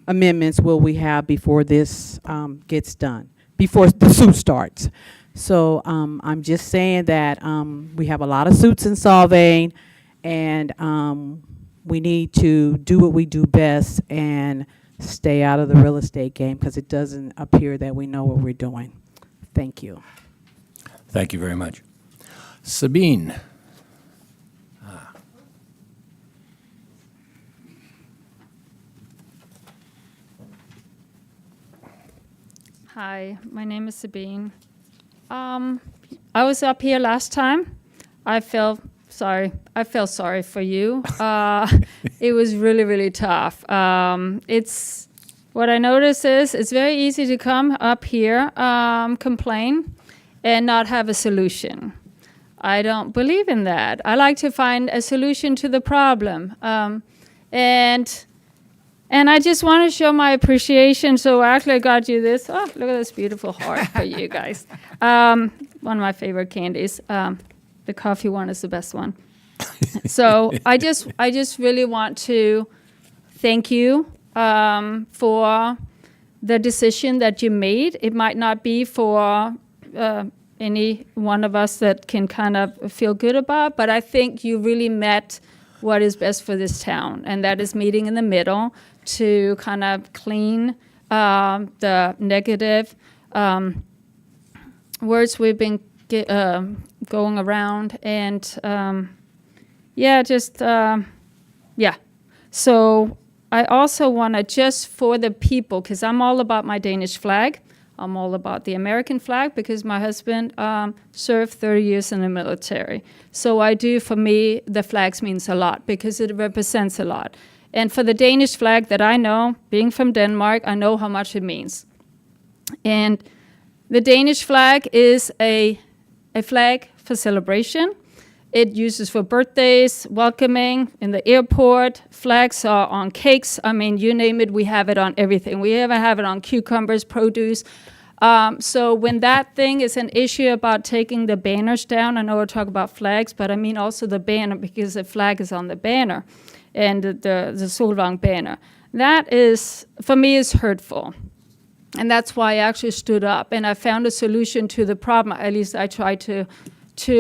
amendments will we have before this gets done, before the suit starts? So I'm just saying that we have a lot of suits in Solvang, and we need to do what we do best and stay out of the real estate game, because it doesn't appear that we know what we're doing. Thank you. Thank you very much. Sabine. Hi, my name is Sabine. I was up here last time. I felt sorry for you. It was really, really tough. It's what I noticed is it's very easy to come up here, complain, and not have a solution. I don't believe in that. I like to find a solution to the problem. And I just want to show my appreciation. So I actually got you this. Oh, look at this beautiful heart for you guys. One of my favorite candies. The coffee one is the best one. So I just really want to thank you for the decision that you made. It might not be for any one of us that can kind of feel good about, but I think you really met what is best for this town, and that is meeting in the middle to kind of clean the negative words we've been going around, and So I also want to, just for the people, because I'm all about my Danish flag, I'm all about the American flag, because my husband served 30 years in the military. So for me, the flags means a lot, because it represents a lot. And for the Danish flag that I know, being from Denmark, I know how much it means. And The Danish flag is a flag for celebration. It uses for birthdays, welcoming, in the airport. Flags are on cakes. I mean, you name it, we have it on everything. We even have it on cucumbers, produce. So when that thing is an issue about taking the banners down, I know we're talking about flags, but I mean also the banner, because the flag is on the banner, and the Solvang banner. That is, for me, is hurtful. And that's why I actually stood up, and I found a solution to the problem. At least I tried to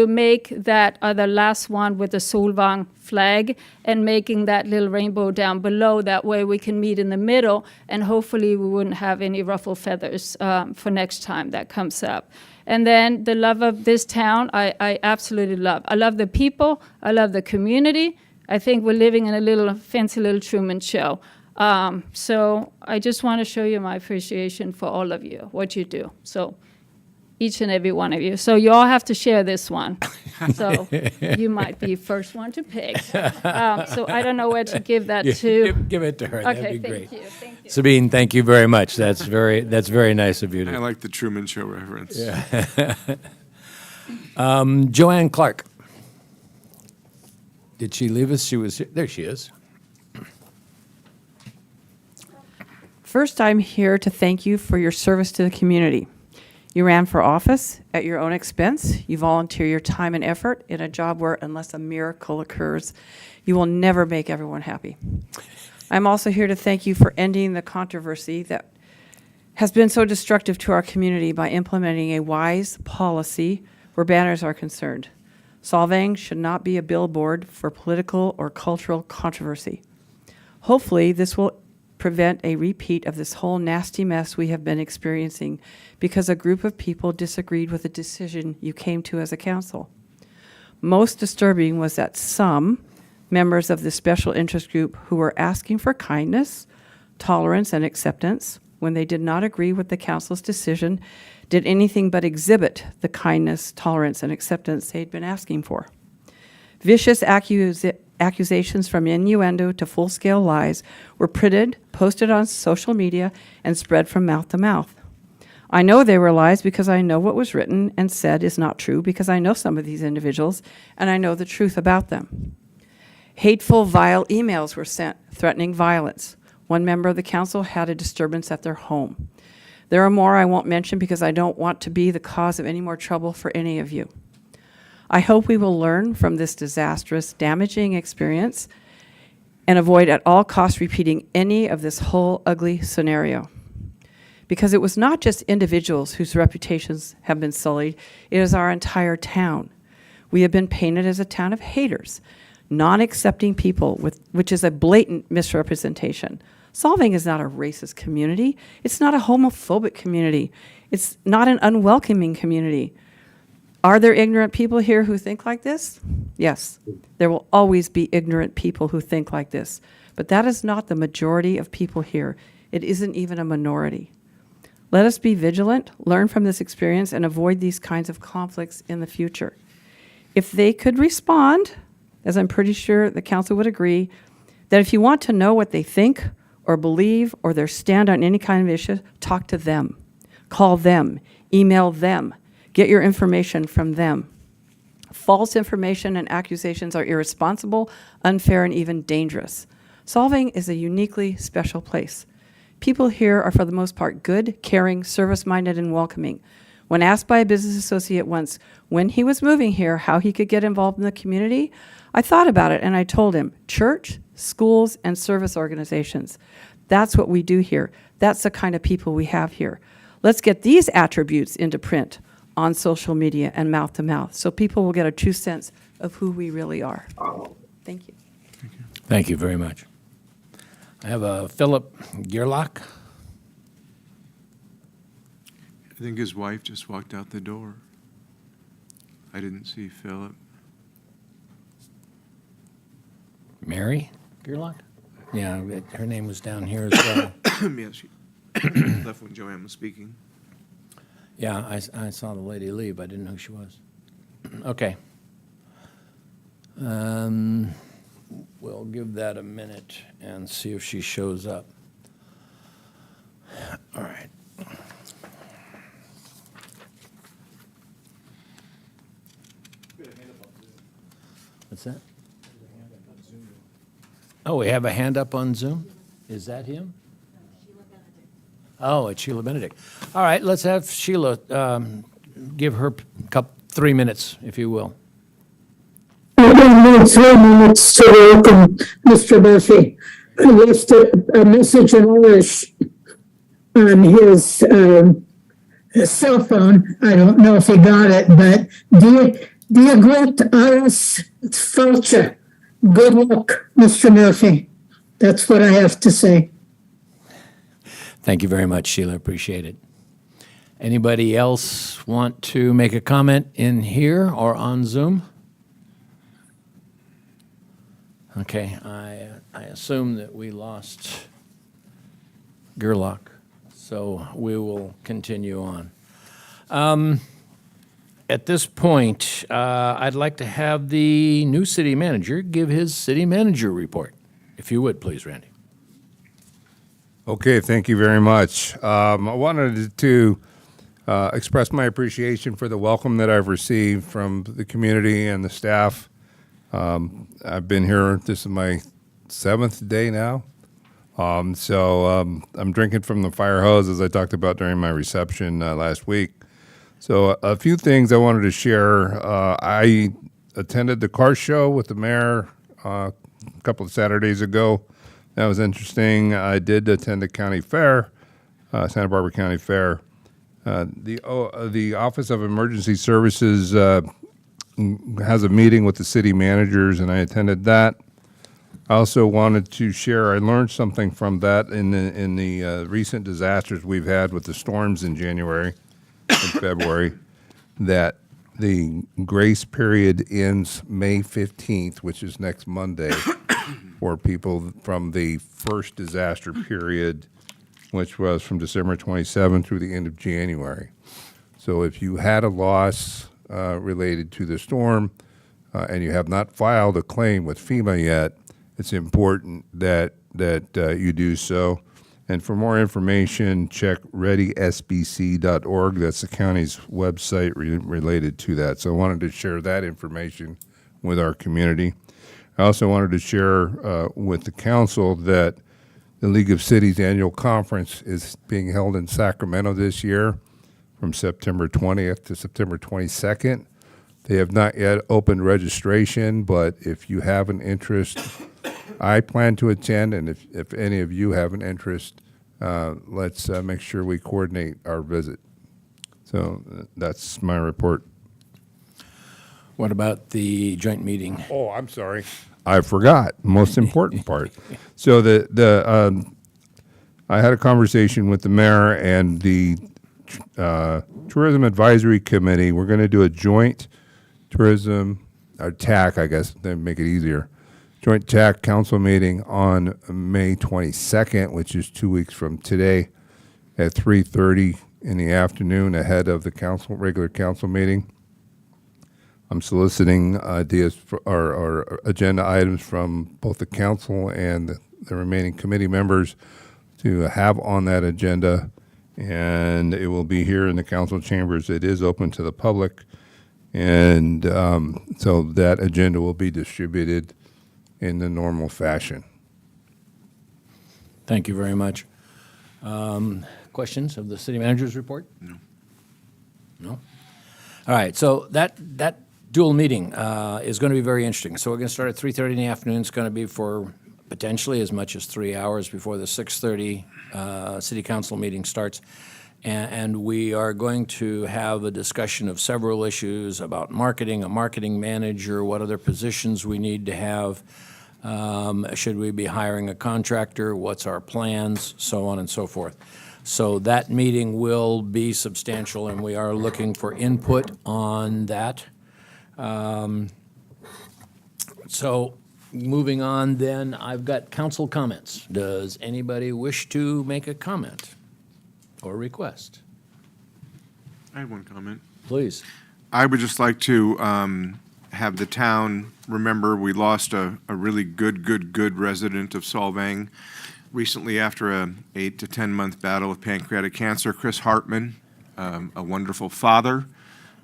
make that the last one with the Solvang flag and making that little rainbow down below. That way we can meet in the middle, and hopefully we wouldn't have any ruffled feathers for next time that comes up. And then the love of this town, I absolutely love. I love the people. I love the community. I think we're living in a little fancy little Truman Show. So I just want to show you my appreciation for all of you, what you do. So each and every one of you. So you all have to share this one. So you might be first one to pick. So I don't know where to give that to. Give it to her. Okay, That'd be great. thank you. Thank you. Sabine, thank you very much. That's very nice of you. I like the Truman Show reference. Joanne Clark. Did she leave us? She was here. There she is. First, I'm here to thank you for your service to the community. You ran for office at your own expense. You volunteer your time and effort in a job where, unless a miracle occurs, you will never make everyone happy. I'm also here to thank you for ending the controversy that has been so destructive to our community by implementing a wise policy where banners are concerned. Solvang should not be a billboard for political or cultural controversy. Hopefully, this will prevent a repeat of this whole nasty mess we have been experiencing because a group of people disagreed with a decision you came to as a council. Most disturbing was that some members of the special interest group who were asking for kindness, tolerance, and acceptance when they did not agree with the council's decision did anything but exhibit the kindness, tolerance, and acceptance they'd been asking for. Vicious accusations from innuendo to full-scale lies were printed, posted on social media, and spread from mouth to mouth. I know they were lies because I know what was written and said is not true because I know some of these individuals and I know the truth about them. Hateful, vile emails were sent threatening violence. One member of the council had a disturbance at their home. There are more I won't mention because I don't want to be the cause of any more trouble for any of you. I hope we will learn from this disastrous, damaging experience and avoid at all costs repeating any of this whole ugly scenario. Because it was not just individuals whose reputations have been sullied, it is our entire town. We have been painted as a town of haters, non-accepting people, which is a blatant misrepresentation. Solvang is not a racist community. It's not a homophobic community. It's not an unwelcoming community. Are there ignorant people here who think like this? Yes, there will always be ignorant people who think like this, but that is not the majority of people here. It isn't even a minority. Let us be vigilant, learn from this experience, and avoid these kinds of conflicts in the future. If they could respond, as I'm pretty sure the council would agree, that if you want to know what they think or believe or their stand on any kind of issue, talk to them, call them, email them. Get your information from them. False information and accusations are irresponsible, unfair, and even dangerous. Solvang is a uniquely special place. People here are, for the most part, good, caring, service-minded, and welcoming. When asked by a business associate once when he was moving here how he could get involved in the community, I thought about it and I told him, church, schools, and service organizations. That's what we do here. That's the kind of people we have here. Let's get these attributes into print on social media and mouth to mouth so people will get a true sense of who we really are. Thank you. Thank you very much. I have a Philip Gearlock. I think his wife just walked out the door. I didn't see Philip. Mary Gearlock? Yeah, her name was down here as well. Yeah, she left when Joanne was speaking. Yeah, I saw the lady leave. I didn't know who she was. Okay. We'll give that a minute and see if she shows up. All right. What's that? Oh, we have a hand up on Zoom? Is that him? Oh, it's Sheila Benedict. All right, let's have Sheila give her 3 minutes, if you will. I need 3 minutes to welcome Mr. Murphy. I left a message in Irish on his cell phone. I don't know if he got it, but Dia Grit Aris Fulcher. Good luck, Mr. Murphy. That's what I have to say. Thank you very much, Sheila. Appreciate it. Anybody else want to make a comment in here or on Zoom? Okay, I assume that we lost Gerlach, so we will continue on. At this point, I'd like to have the new city manager give his city manager report. If you would, please, Randy. Okay, thank you very much. I wanted to express my appreciation for the welcome that I've received from the community and the staff. I've been here, this is my 7th day now. I'm drinking from the fire hose, as I talked about during my reception last week. So a few things I wanted to share. I attended the car show with the mayor a couple of Saturdays ago. That was interesting. I did attend the county fair, Santa Barbara County Fair. The Office of Emergency Services has a meeting with the city managers, and I attended that. I also wanted to share, I learned something from that in the recent disasters we've had with the storms in January and February, that the grace period ends May 15th, which is next Monday, for people from the first disaster period, which was from December 27th through the end of January. So if you had a loss related to the storm and you have not filed a claim with FEMA yet, it's important that you do so. And for more information, check readysbc.org. That's the county's website related to that. So I wanted to share that information with our community. I also wanted to share with the council that the League of Cities annual conference is being held in Sacramento this year from September 20th to September 22nd. They have not yet opened registration, but if you have an interest, I plan to attend, and if any of you have an interest, let's make sure we coordinate our visit. So that's my report. What about the joint meeting? Oh, I'm sorry. I forgot the most important part. So I had a conversation with the mayor and the Tourism Advisory Committee. We're going to do a joint tourism, or TAC, I guess, to make it easier, joint TAC council meeting on May 22nd, which is 2 weeks from today, at 3:30 in the afternoon, ahead of the regular council meeting. I'm soliciting ideas or agenda items from both the council and the remaining committee members to have on that agenda, and it will be here in the council chambers. It is open to the public, and so that agenda will be distributed in the normal fashion. Thank you very much. Questions of the city manager's report? No. No? All right, so that dual meeting is going to be very interesting. So we're going to start at 3:30 in the afternoon. It's going to be for potentially as much as 3 hours before the 6:30 city council meeting starts. And we are going to have a discussion of several issues about marketing, a marketing manager, what other positions we need to have. Should we be hiring a contractor? What's our plans? So on and so forth. So that meeting will be substantial, and we are looking for input on that. So moving on then, I've got council comments. Does anybody wish to make a comment or request? I have one comment. Please. I would just like to have the town remember we lost a really good resident of Solvang recently after a 8 to 10 month battle with pancreatic cancer. Chris Hartman, a wonderful father,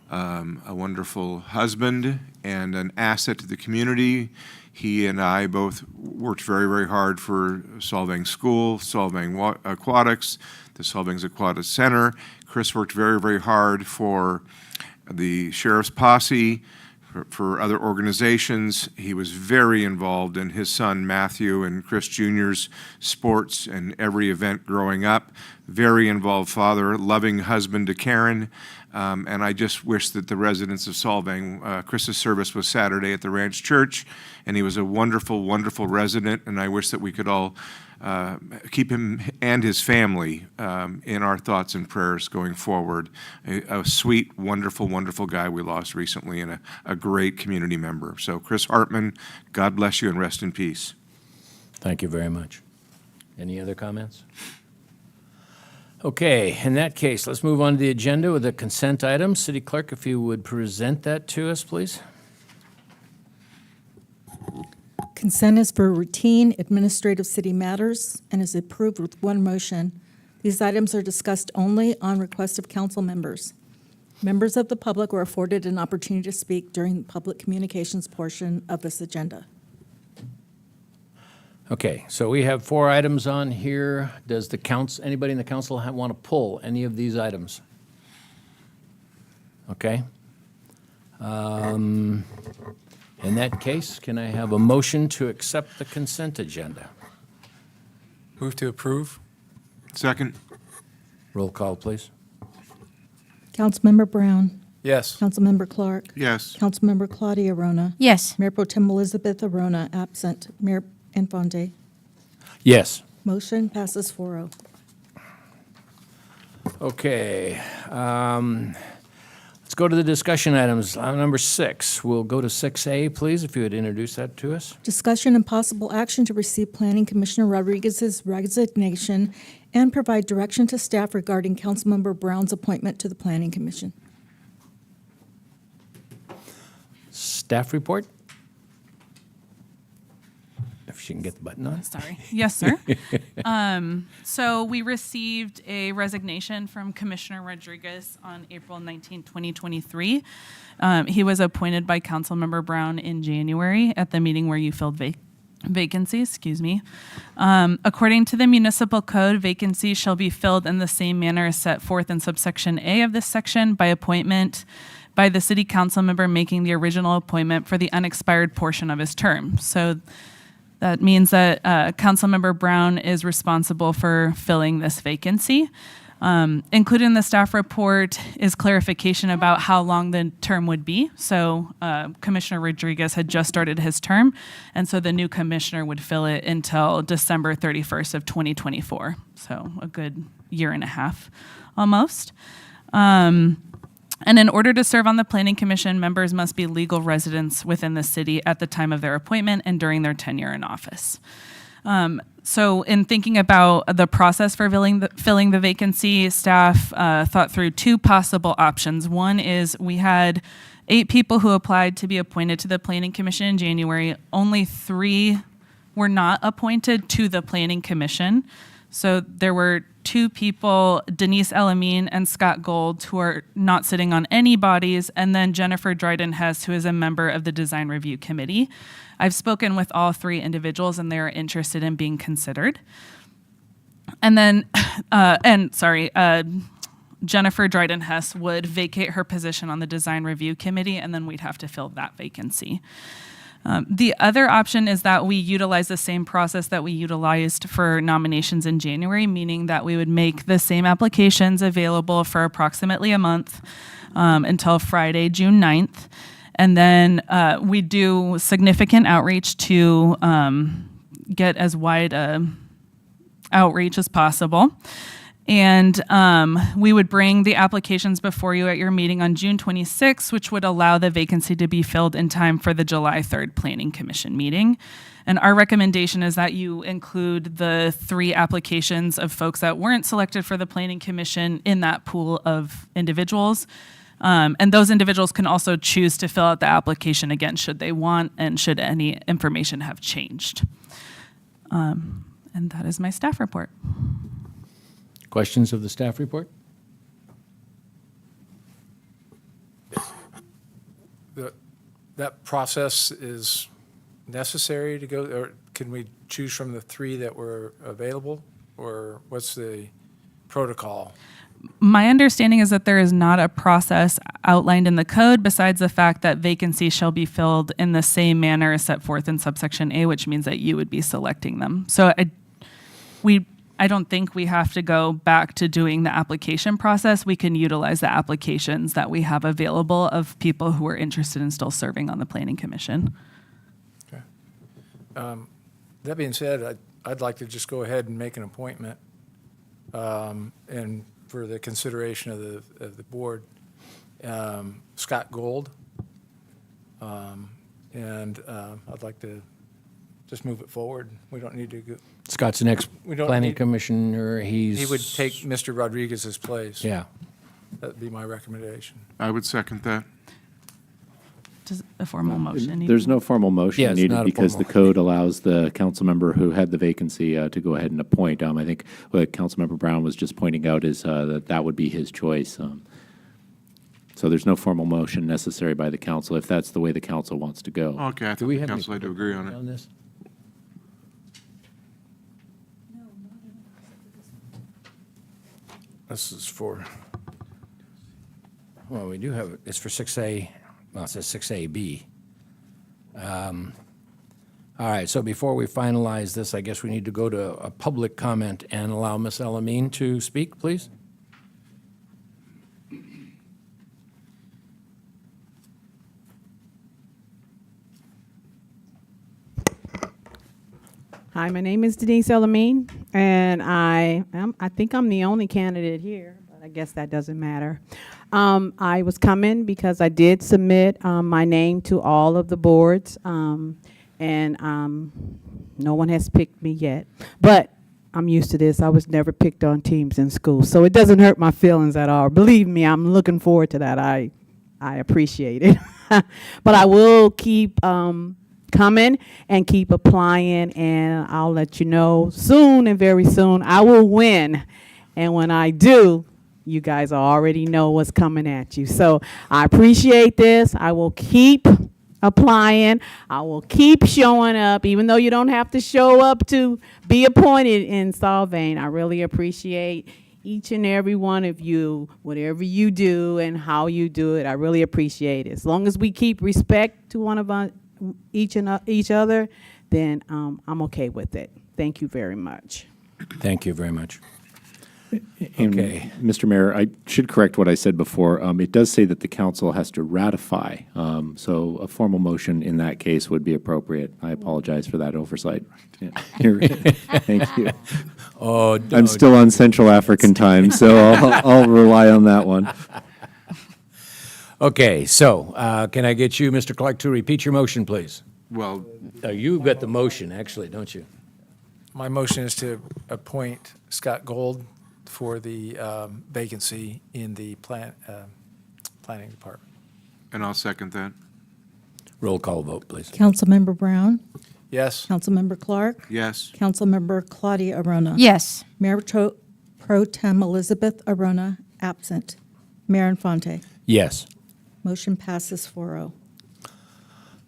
a wonderful husband, and an asset to the community. He and I both worked very, very hard for Solvang School, Solvang Aquatics, the Solvang's Aquatics Center. Chris worked very, very hard for the Sheriff's Posse, for other organizations. He was very involved in his son Matthew and Chris Jr.'s sports and every event growing up. Very involved father, loving husband to Karen. And I just wish that the residents of Solvang, Chris's service was Saturday at the Ranch Church, and he was a wonderful, wonderful resident, and I wish that we could all keep him and his family in our thoughts and prayers going forward. A sweet, wonderful, wonderful guy we lost recently, and a great community member. So Chris Hartman, God bless you and rest in peace. Thank you very much. Any other comments? Okay, in that case, let's move on to the agenda with the consent items. City Clerk, if you would present that to us, please. Consent is for routine administrative city matters and is approved with one motion. These items are discussed only on request of council members. Members of the public were afforded an opportunity to speak during the public communications portion of this agenda. Okay, so we have 4 items on here. Does the council, anybody in the council want to pull any of these items? Okay. In that case, can I have a motion to accept the consent agenda? Move to approve? Second. Roll call, please. Councilmember Brown. Yes. Councilmember Clark. Yes. Councilmember Claudia Arona. Yes. Mayor Pro Tem Elizabeth Arona, absent. Mayor Infante. Yes. Motion passes 4-0. Okay. Let's go to the discussion items. Number 6. We'll go to 6A, please, if you would introduce that to us. Discussion and possible action to receive Planning Commissioner Rodriguez's resignation and provide direction to staff regarding Councilmember Brown's appointment to the Planning Commission. Staff report? If she can get the button on. Sorry. Yes, sir. So we received a resignation from Commissioner Rodriguez on April 19, 2023. He was appointed by Councilmember Brown in January at the meeting where you filled vacancies. According to the municipal code, vacancies shall be filled in the same manner as set forth in subsection A of this section by appointment by the city council member making the original appointment for the unexpired portion of his term. So that means that Councilmember Brown is responsible for filling this vacancy. Included in the staff report is clarification about how long the term would be. So Commissioner Rodriguez had just started his term, and so the new commissioner would fill it until December 31st of 2024. So a good year and a half almost. And in order to serve on the Planning Commission, members must be legal residents within the city at the time of their appointment and during their tenure in office. So in thinking about the process for filling the vacancy, staff thought through 2 possible options. One is we had 8 people who applied to be appointed to the Planning Commission in January. Only 3 were not appointed to the Planning Commission. So there were 2 people, Denise Elamine and Scott Gold, who are not sitting on any bodies, and then Jennifer Dryden-Hess, who is a member of the Design Review Committee. I've spoken with all 3 individuals, and they are interested in being considered. And then, Jennifer Dryden-Hess would vacate her position on the Design Review Committee, and then we'd have to fill that vacancy. The other option is that we utilize the same process that we utilized for nominations in January, meaning that we would make the same applications available for approximately a month until Friday, June 9th. And then we do significant outreach to get as wide outreach as possible. And we would bring the applications before you at your meeting on June 26th, which would allow the vacancy to be filled in time for the July 3rd Planning Commission meeting. And our recommendation is that you include the 3 applications of folks that weren't selected for the Planning Commission in that pool of individuals. And those individuals can also choose to fill out the application again should they want and should any information have changed. And that is my staff report. Questions of the staff report? that process is necessary to go, or can we choose from the 3 that were available? Or what's the protocol? My understanding is that there is not a process outlined in the code besides the fact that vacancies shall be filled in the same manner as set forth in subsection A, which means that you would be selecting them. So I don't think we have to go back to doing the application process. We can utilize the applications that we have available of people who are interested in still serving on the Planning Commission. Okay. That being said, I'd like to just go ahead and make an appointment, and for the consideration of the board, Scott Gold. And I'd like to just move it forward. We don't need to go. Scott's the next We don't planning need- commissioner. He would take Mr. Rodriguez's place. Yeah. That'd be my recommendation. I would second that. Does a formal motion need There's to- no formal motion Yeah, it's needed not a because the formal- code allows the council member who had the vacancy to go ahead and appoint. I think what Councilmember Brown was just pointing out is that would be his choice. So there's no formal motion necessary by the council if that's the way the council wants to go. Okay, I Do thought we the have any council had to agree on it. on this? This is for, well, we do have, it's for 6A, well, it says 6AB. All right, so before we finalize this, I guess we need to go to a public comment and allow Ms. Elamine to speak, please. Hi, my name is Denise Elamine, and I think I'm the only candidate here, but I guess that doesn't matter. I was coming because I did submit my name to all of the boards, and no one has picked me yet. But I'm used to this. I was never picked on teams in school, so it doesn't hurt my feelings at all. Believe me, I'm looking forward to that. I appreciate it. But I will keep coming and keep applying, and I'll let you know soon, and very soon I will win. And when I do, you guys already know what's coming at you. So I appreciate this. I will keep applying. I will keep showing up, even though you don't have to show up to be appointed in Solvang. I really appreciate each and every one of you, whatever you do and how you do it. I really appreciate it. As long as we keep respect to one of us, each other, then I'm okay with it. Thank you very much. Thank you very much. And Okay. Mr. Mayor, I should correct what I said before. It does say that the council has to ratify, so a formal motion in that case would be appropriate. I apologize for that oversight. Yeah. Thank you. Oh, no, I'm still on Central African time, so I'll rely on that one. Okay, so can I get you, Mr. Clark, to repeat your motion, please? Well, You've got the motion, actually, don't you? My motion is to appoint Scott Gold for the vacancy in the planning department. and I'll second that. Roll call vote, please. Councilmember Brown, Yes? Councilmember Clark, Yes. Councilmember Claudia Arona. Yes. Mayor Pro Tem Elizabeth Arona, absent. Mayor Infante. Yes. Motion passes 4-0.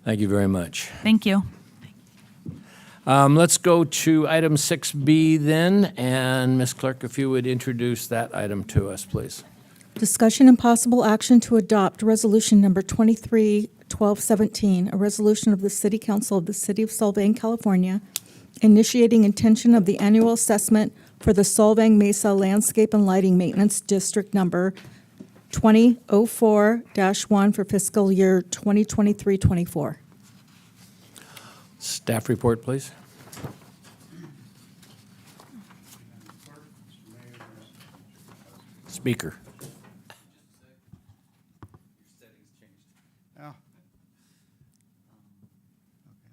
Thank you very much. Thank you. Let's go to item 6B then, and Ms. Clerk, if you would introduce that item to us, please. Discussion and possible action to adopt resolution number 23-1217, a resolution of the City Council of the City of Solvang, California, initiating intention of the annual assessment for the Solvang Mesa Landscape and Lighting Maintenance District number 2004-1 for fiscal year 2023-24. Staff report, please. Speaker. Oh. Okay,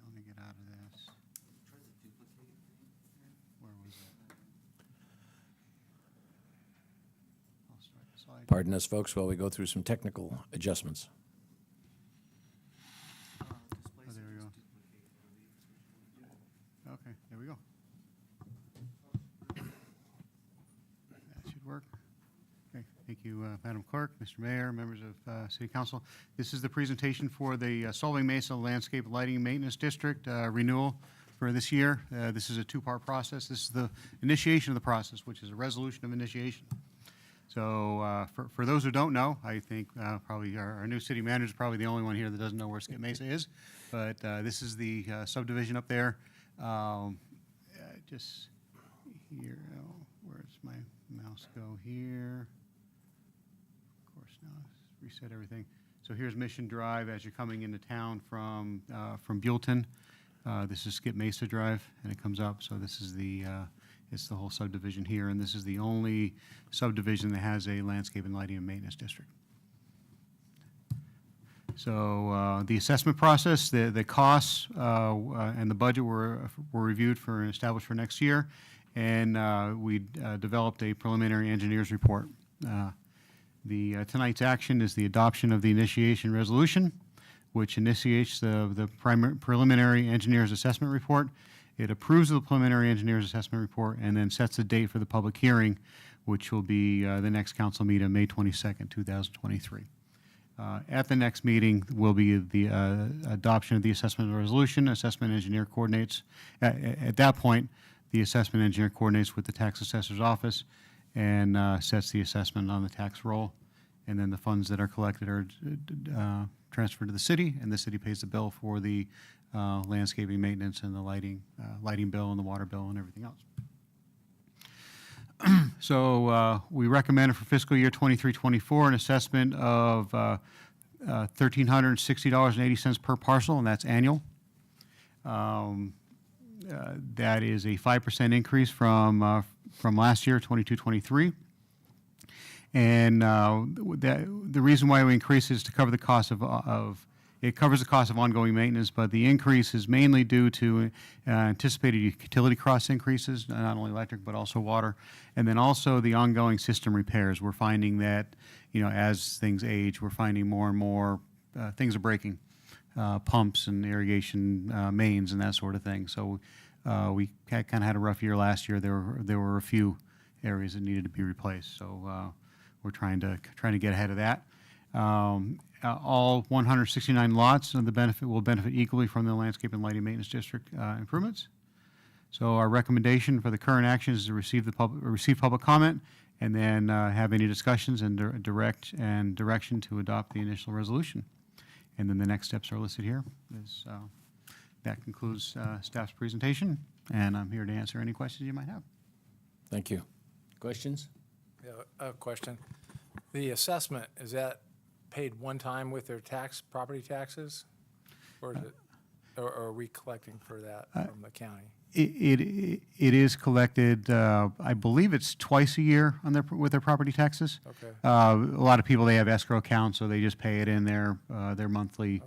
let me get out of this. Where was it? I'll start the slide. Pardon us, folks, while we go through some technical adjustments. Oh, there we go. Okay, there we go. That should work. Okay, thank you. Thank you, Madam Clerk, Mr. Mayor, members of City Council. This is the presentation for the Solvang Mesa Landscape Lighting and Maintenance District renewal for this year. This is a two-part process. This is the initiation of the process, which is a resolution of initiation. So for those who don't know, I think probably our new city manager is probably the only one here that doesn't know where Skip Mesa is. But this is the subdivision up there. Just here, where's my mouse go here? Of course, now reset everything. So here's Mission Drive as you're coming into town from Buellton. This is Skip Mesa Drive, and it comes up. So this is it's the whole subdivision here, and this is the only subdivision that has a landscape and lighting and maintenance district. So the assessment process, the costs and the budget were reviewed and established for next year, and we developed a preliminary engineer's report. Tonight's action is the adoption of the initiation resolution, which initiates the preliminary engineer's assessment report. It approves the preliminary engineer's assessment report and then sets a date for the public hearing, which will be the next council meeting, May 22nd, 2023. At the next meeting will be the adoption of the assessment resolution. Assessment engineer coordinates. At that point, the assessment engineer coordinates with the tax assessor's office and sets the assessment on the tax roll. And then the funds that are collected are transferred to the city, and the city pays the bill for the landscaping maintenance and the lighting bill and the water bill and everything else. So we recommend for fiscal year 23-24 an assessment of $1,360.80 per parcel, and that's annual. That is a 5% increase from last year, 22-23. And the reason why we increase is to cover the cost it covers the cost of ongoing maintenance, but the increase is mainly due to anticipated utility cost increases, not only electric, but also water, and then also the ongoing system repairs. We're finding that, as things age, we're finding more and more things are breaking, pumps and irrigation mains and that sort of thing. So we kind of had a rough year last year. There were a few areas that needed to be replaced. So we're trying to get ahead of that. All 169 lots of the benefit will benefit equally from the landscape and lighting maintenance district improvements. So our recommendation for the current action is to receive public comment and then have any discussions and direction to adopt the initial resolution. And then the next steps are listed here. That concludes staff's presentation, and I'm here to answer any questions you might have. Thank you. Questions? Yeah, a question. The assessment, is that paid one time with their property taxes? Or is it, or are we collecting for that from the county? It is collected, I believe it's twice a year with their property taxes. Okay. A lot of people, they have escrow accounts, so they just pay it in their monthly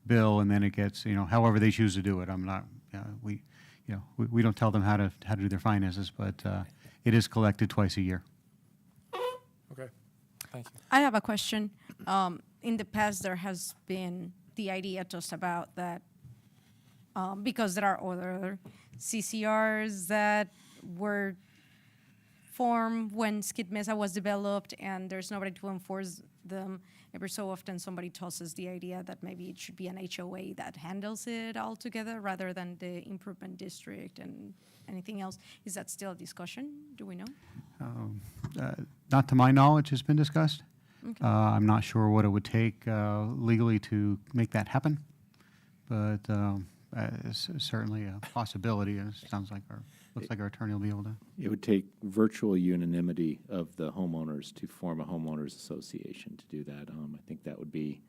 bill, and then it gets, however they choose to do it. I'm not, we don't tell them how to do their finances, but it is collected twice a year. Okay, thank you. I have a question. In the past, there has been the idea just about that because there are other CCRs that were formed when Skip Mesa was developed, and there's nobody to enforce them. Every so often, somebody tosses the idea that maybe it should be an HOA that handles it altogether rather than the improvement district and anything else. Is that still a discussion? Do we know? Not to my knowledge has been discussed. Okay. I'm not sure what it would take legally to make that happen, but it's certainly a possibility. It sounds like looks like our attorney will be able to. It would take virtual unanimity of the homeowners to form a homeowners association to do that. I think that would be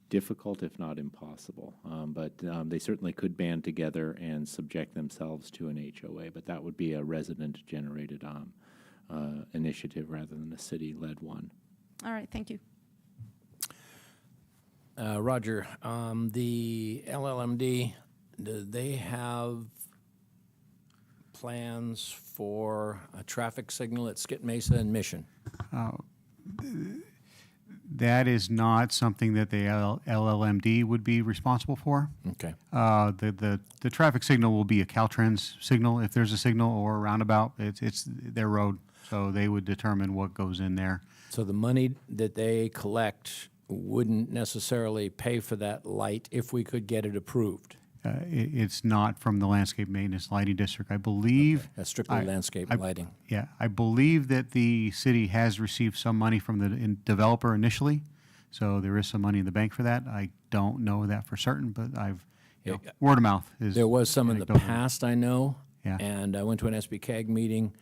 difficult, if not impossible. But they certainly could band together and subject themselves to an HOA, but that would be a resident-generated initiative rather than a city-led one. All right, thank you. Roger, the LLMD, do they have plans for a traffic signal at Skip Mesa and Mission? That is not something that the LLMD would be responsible for. Okay. The traffic signal will be a Caltrans signal. If there's a signal or a roundabout, it's their road, so they would determine what goes in there. So the money that they collect wouldn't necessarily pay for that light if we could get it approved. It's not from the Landscape Maintenance Lighting District. I believe. That's strictly landscape lighting. Yeah, I believe that the city has received some money from the developer initially, so there is some money in the bank for that. I don't know that for certain, but word of mouth is. There was some in the anecdotal. past, I know. Yeah. And I went to an SBCAG meeting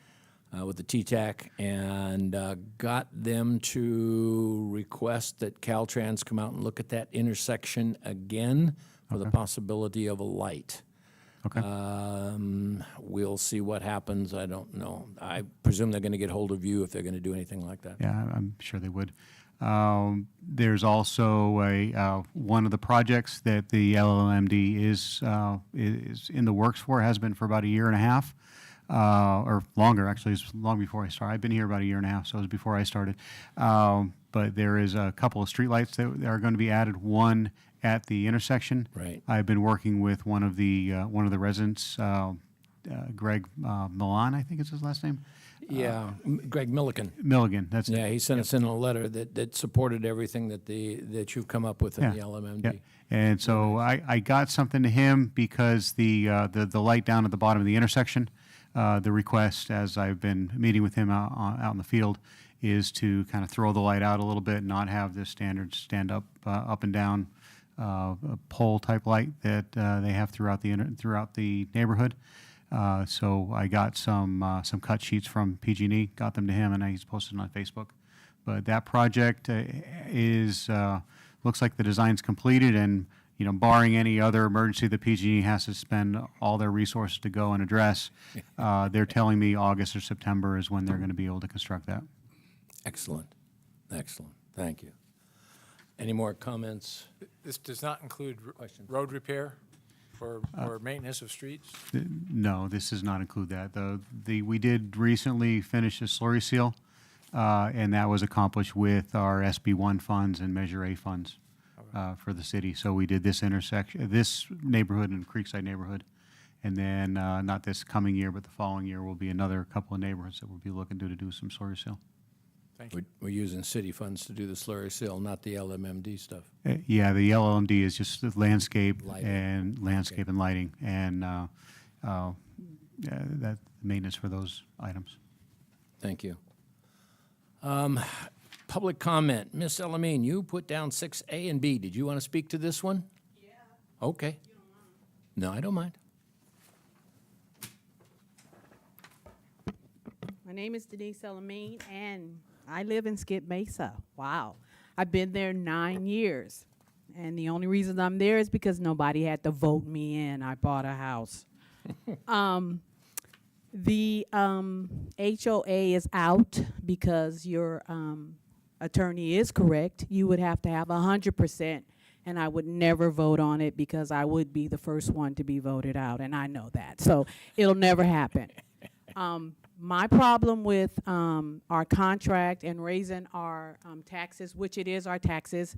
with the TTAC and got them to request that Caltrans come out and look at that intersection again for the possibility of a light. Okay. We'll see what happens. I don't know. I presume they're going to get hold of you if they're going to do anything like that. Yeah, I'm sure they would. There's also one of the projects that the LLMD is in the works for, has been for about a year and a half, or longer, actually. It's long before I started. I've been here about a year and a half, so it was before I started. But there is a couple of streetlights that are going to be added, one at the intersection. Right. I've been working with one of the residents, Greg Milan, I think is his last name. Yeah, Greg Milliken. Milligan, that's it. Yeah, he sent us in a letter that supported everything that you've come up with in the LMMD. Yeah. And so I got something to him because the light down at the bottom of the intersection, the request, as I've been meeting with him out in the field, is to kind of throw the light out a little bit, not have the standard stand up and down pole type light that they have throughout the neighborhood. So I got some cut sheets from PG&E, got them to him, and he's posted them on Facebook. But that project looks like the design's completed, and barring any other emergency that PG&E has to spend all their resources to go and address, they're telling me August or September is when they're going to be able to construct that. Excellent. Excellent. Thank you. Any more comments? This does not include road repair or maintenance of streets? No, this does not include that. We did recently finish a slurry seal, and that was accomplished with our SB1 funds and Measure A funds for the city. So we did this neighborhood and Creekside neighborhood, and then not this coming year, but the following year will be another couple of neighborhoods that we'll be looking to do some slurry seal. Thank you. We're using city funds to do the slurry seal, not the LMMD stuff. Yeah, the LLMD is just the landscape Lighting. and lighting, and that maintenance for those items. Thank you. Public comment. Ms. Elamine, you put down 6A and B. Did you want to speak to this one? Yeah. Okay. No, I don't mind. My name is Denise Elamine, and I live in Skip Mesa. Wow. I've been there 9 years. And the only reason I'm there is because nobody had to vote me in. I bought a house. The HOA is out because your attorney is correct. You would have to have 100%, and I would never vote on it because I would be the first one to be voted out, and I know that. So it'll never happen. My problem with our contract and raising our taxes, which it is our taxes,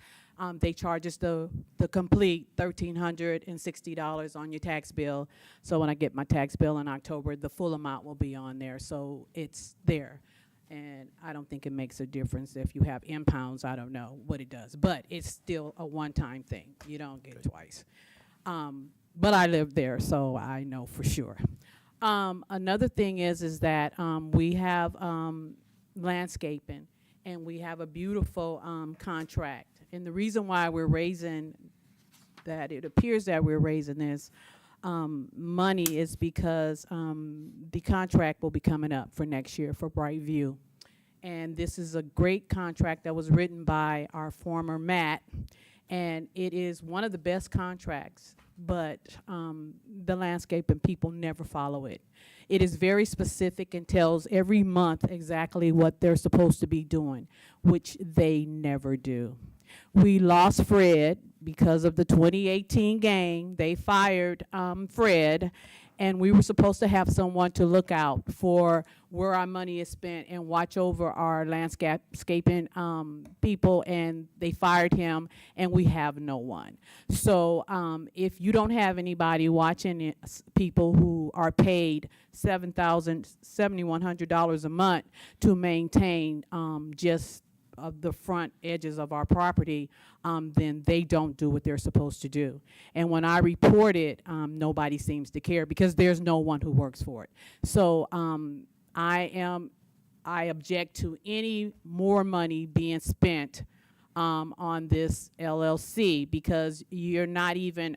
they charge us the complete $1,360 on your tax bill. So when I get my tax bill in October, the full amount will be on there. So it's there. And I don't think it makes a difference if you have impounds. I don't know what it does. But it's still a one-time thing. You don't get it twice. But I live there, so I know for sure. Another thing is that we have landscaping, and we have a beautiful contract. And the reason why we're raising that, it appears that we're raising this money, is because the contract will be coming up for next year for Brightview. And this is a great contract that was written by our former Matt, and it is one of the best contracts, but the landscaping people never follow it. It is very specific and tells every month exactly what they're supposed to be doing, which they never do. We lost Fred because of the 2018 gang. They fired Fred, and we were supposed to have someone to look out for where our money is spent and watch over our landscaping people, and they fired him, and we have no one. So if you don't have anybody watching it, people who are paid $7,100 a month to maintain just the front edges of our property, then they don't do what they're supposed to do. And when I report it, nobody seems to care because there's no one who works for it. So I object to any more money being spent on this LLC because you're not even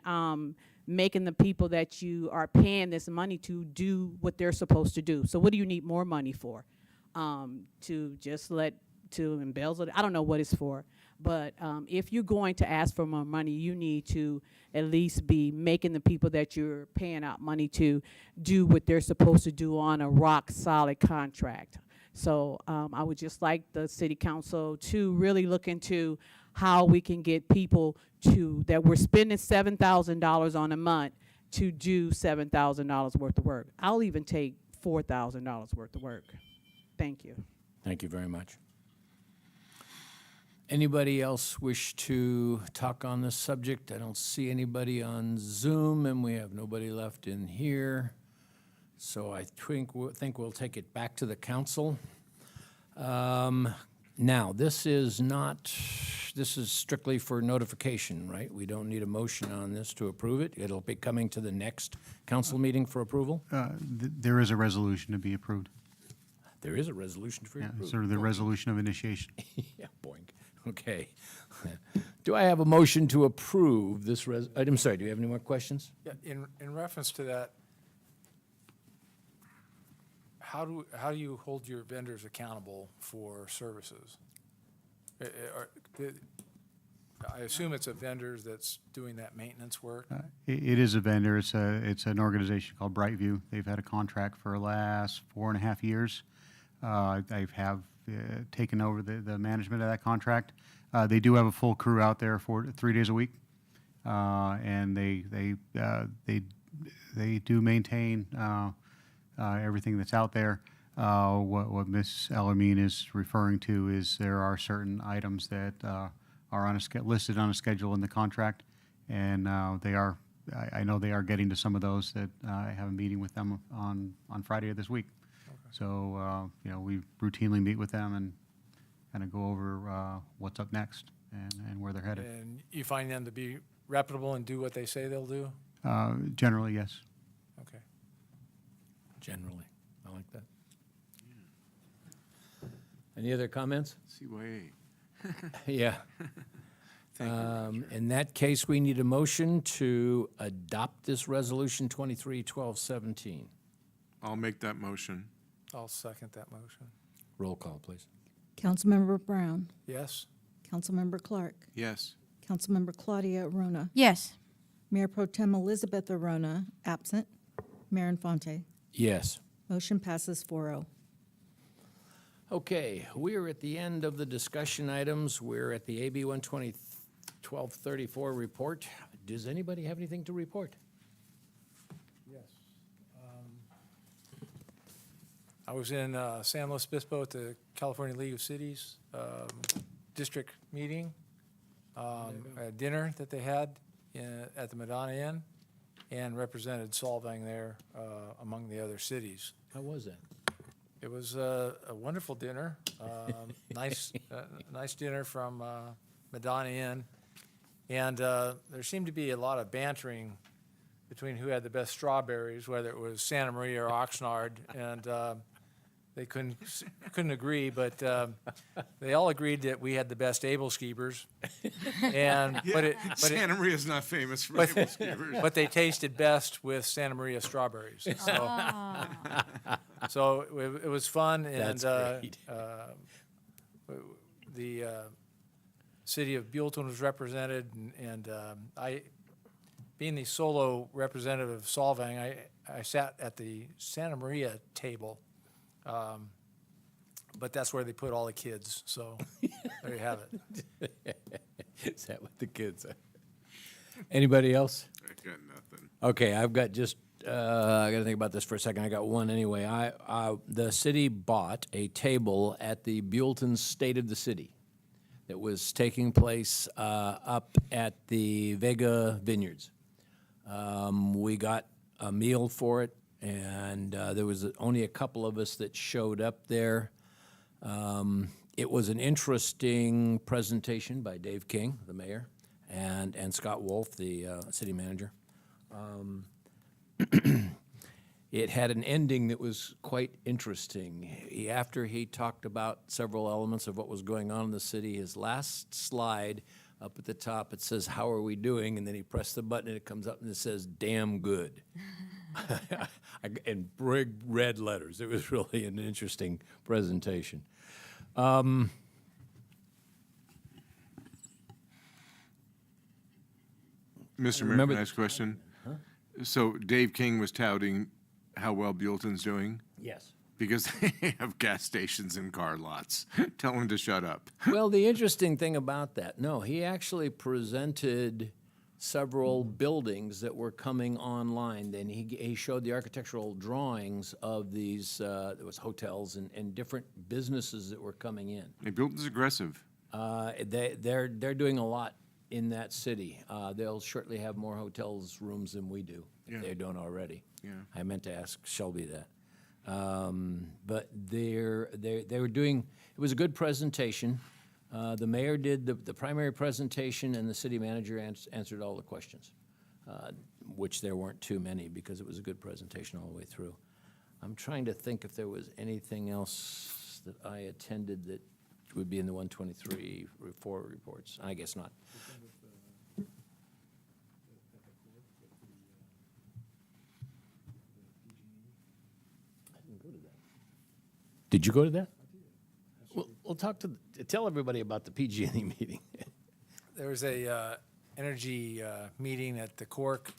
making the people that you are paying this money to do what they're supposed to do. So what do you need more money for? To embezzle it? I don't know what it's for. But if you're going to ask for more money, you need to at least be making the people that you're paying out money to do what they're supposed to do on a rock-solid contract. So I would just like the city council to really look into how we can get people that we're spending $7,000 on a month to do $7,000 worth of work. I'll even take $4,000 worth of work. Thank you. Thank you very much. Anybody else wish to talk on this subject? I don't see anybody on Zoom, and we have nobody left in here. So I think we'll take it back to the council. Now, this is strictly for notification, right? We don't need a motion on this to approve it. It'll be coming to the next council meeting for approval? There is a resolution to be approved. There is a resolution for Yeah, approval. sort of the resolution of initiation. Yeah, boink. Okay. Do I have a motion to approve this I'm sorry, do you have any more questions? Yeah, in reference to that, how do you hold your vendors accountable for services? I assume it's a vendor that's doing that maintenance work? It is a vendor. It's an organization called Brightview. They've had a contract for the last 4.5 years. They have taken over the management of that contract. They do have a full crew out there for 3 days a week, and they do maintain everything that's out there. What Ms. Ellermean is referring to is there are certain items that are listed on a schedule in the contract, and I know they are getting to some of those that I have a meeting with them on Friday of this week. Okay. So, we routinely meet with them and kind of go over what's up next and where they're headed. And you find them to be reputable and do what they say they'll do? Generally, yes. Okay. Generally. I like that. Any other comments? CYA. Yeah. Thank you, Richard. In that case, we need a motion to adopt this resolution 23-1217. I'll make that motion. I'll second that motion. Roll call, please. Councilmember Brown, Yes? Councilmember Clark, Yes. Councilmember Claudia Arona, Yes. Mayor Pro Tem Elizabeth Arona, absent, Mayor Infante. Yes. Motion passes 4-0. Okay, we're at the end of the discussion items. We're at the AB 120-1234 report. Does anybody have anything to report? Yes. I was in San Luis Obispo at the California League of Cities district meeting, a dinner that they had at the Madonna Inn, and represented Solvang there among the other cities. How was that? It was a wonderful dinner, nice dinner from Madonna Inn, and there seemed to be a lot of bantering between who had the best strawberries, whether it was Santa Maria or Oxnard, and they couldn't agree, but they all agreed that we had the best able skeevers. And Santa Maria's not famous for able skippers. but they tasted best with Santa Maria strawberries. So it was fun, and That's great. the city of Buellton was represented, and I, being the solo representative of Solvang, I sat at the Santa Maria table. But that's where they put all the kids, so there you have it. Is that what the kids are? Anybody else? I got nothing. Okay, I've got just, I got to think about this for a second. I got one anyway. The city bought a table at the Buellton State of the City that was taking place up at the Vega Vineyards. We got a meal for it, and there was only a couple of us that showed up there. It was an interesting presentation by Dave King, the mayor, and Scott Wolf, the city manager. It had an ending that was quite interesting. After he talked about several elements of what was going on in the city, his last slide up at the top, it says, "How are we doing?" And then he pressed the button and it comes up and it says, "Damn good." In big red letters. It was really an interesting presentation. Mr. Mayor, Remember- can I ask a question? So Dave King was touting how well Buellton's doing? Yes. Because they have gas stations and car lots. Tell him to shut up. Well, the interesting thing about that, no, he actually presented several buildings that were coming online. Then he showed the architectural drawings of these, there was hotels and different businesses that were coming in. Hey, Buellton's aggressive. They're doing a lot in that city. They'll shortly have more hotels rooms than we do, if Yeah. they don't already. Yeah. I meant to ask Shelby that. But they were doing, it was a good presentation. The mayor did the primary presentation, and the city manager answered all the questions, which there weren't too many because it was a good presentation all the way through. I'm trying to think if there was anything else that I attended that would be in the 123 4 reports. I guess not. Did you go to that? We'll talk tell everybody about the PG&E meeting. There was a energy meeting at the Cork.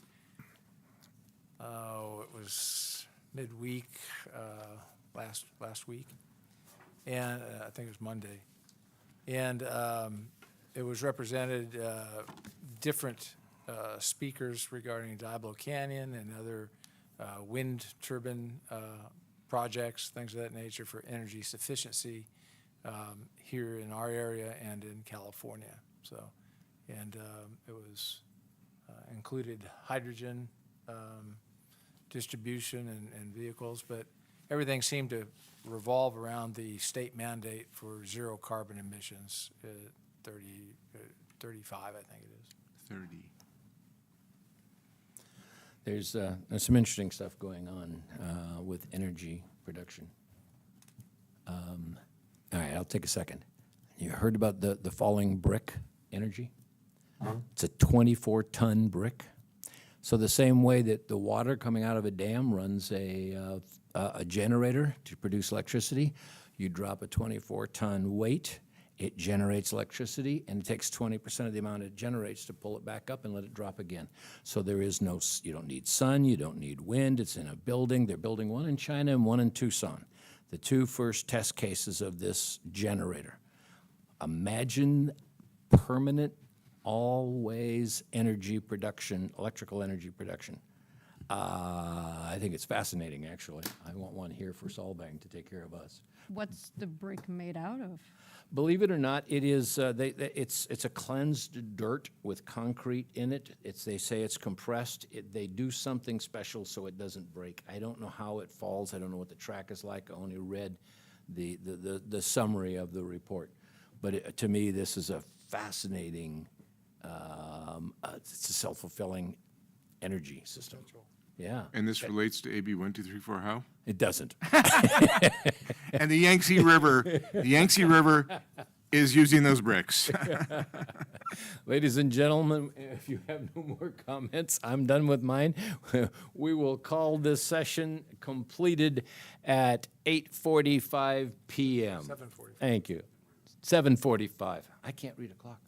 It was midweek last week, and I think it was Monday. And it was represented different speakers regarding Diablo Canyon and other wind turbine projects, things of that nature for energy sufficiency here in our area and in California. So, and it was included hydrogen distribution and vehicles, but everything seemed to revolve around the state mandate for zero carbon emissions, 35, I think it is. 30. There's some interesting stuff going on with energy production. All right, I'll take a second. You heard about the falling brick energy? It's a 24-ton brick. So the same way that the water coming out of a dam runs a generator to produce electricity, you drop a 24-ton weight, it generates electricity, and it takes 20% of the amount it generates to pull it back up and let it drop again. So there is no, you don't need sun, you don't need wind, it's in a building. They're building one in China and one in Tucson, the two first test cases of this generator. Imagine permanent, always energy production, electrical energy production. I think it's fascinating, actually. I want one here for Solvang to take care of us. What's the brick made out of? Believe it or not, it is. It's a cleansed dirt with concrete in it. They say it's compressed. They do something special so it doesn't break. I don't know how it falls. I don't know what the track is like. I only read the summary of the report. But to me, this is a fascinating. It's a self-fulfilling energy system. Yeah. And this relates to AB 1234 how? It doesn't. And the Yangtze River is using those bricks. Ladies and gentlemen, if you have no more comments, I'm done with mine. We will call this session completed at 8:45 p.m. 7:45. Thank you. 7:45. I can't read a clock.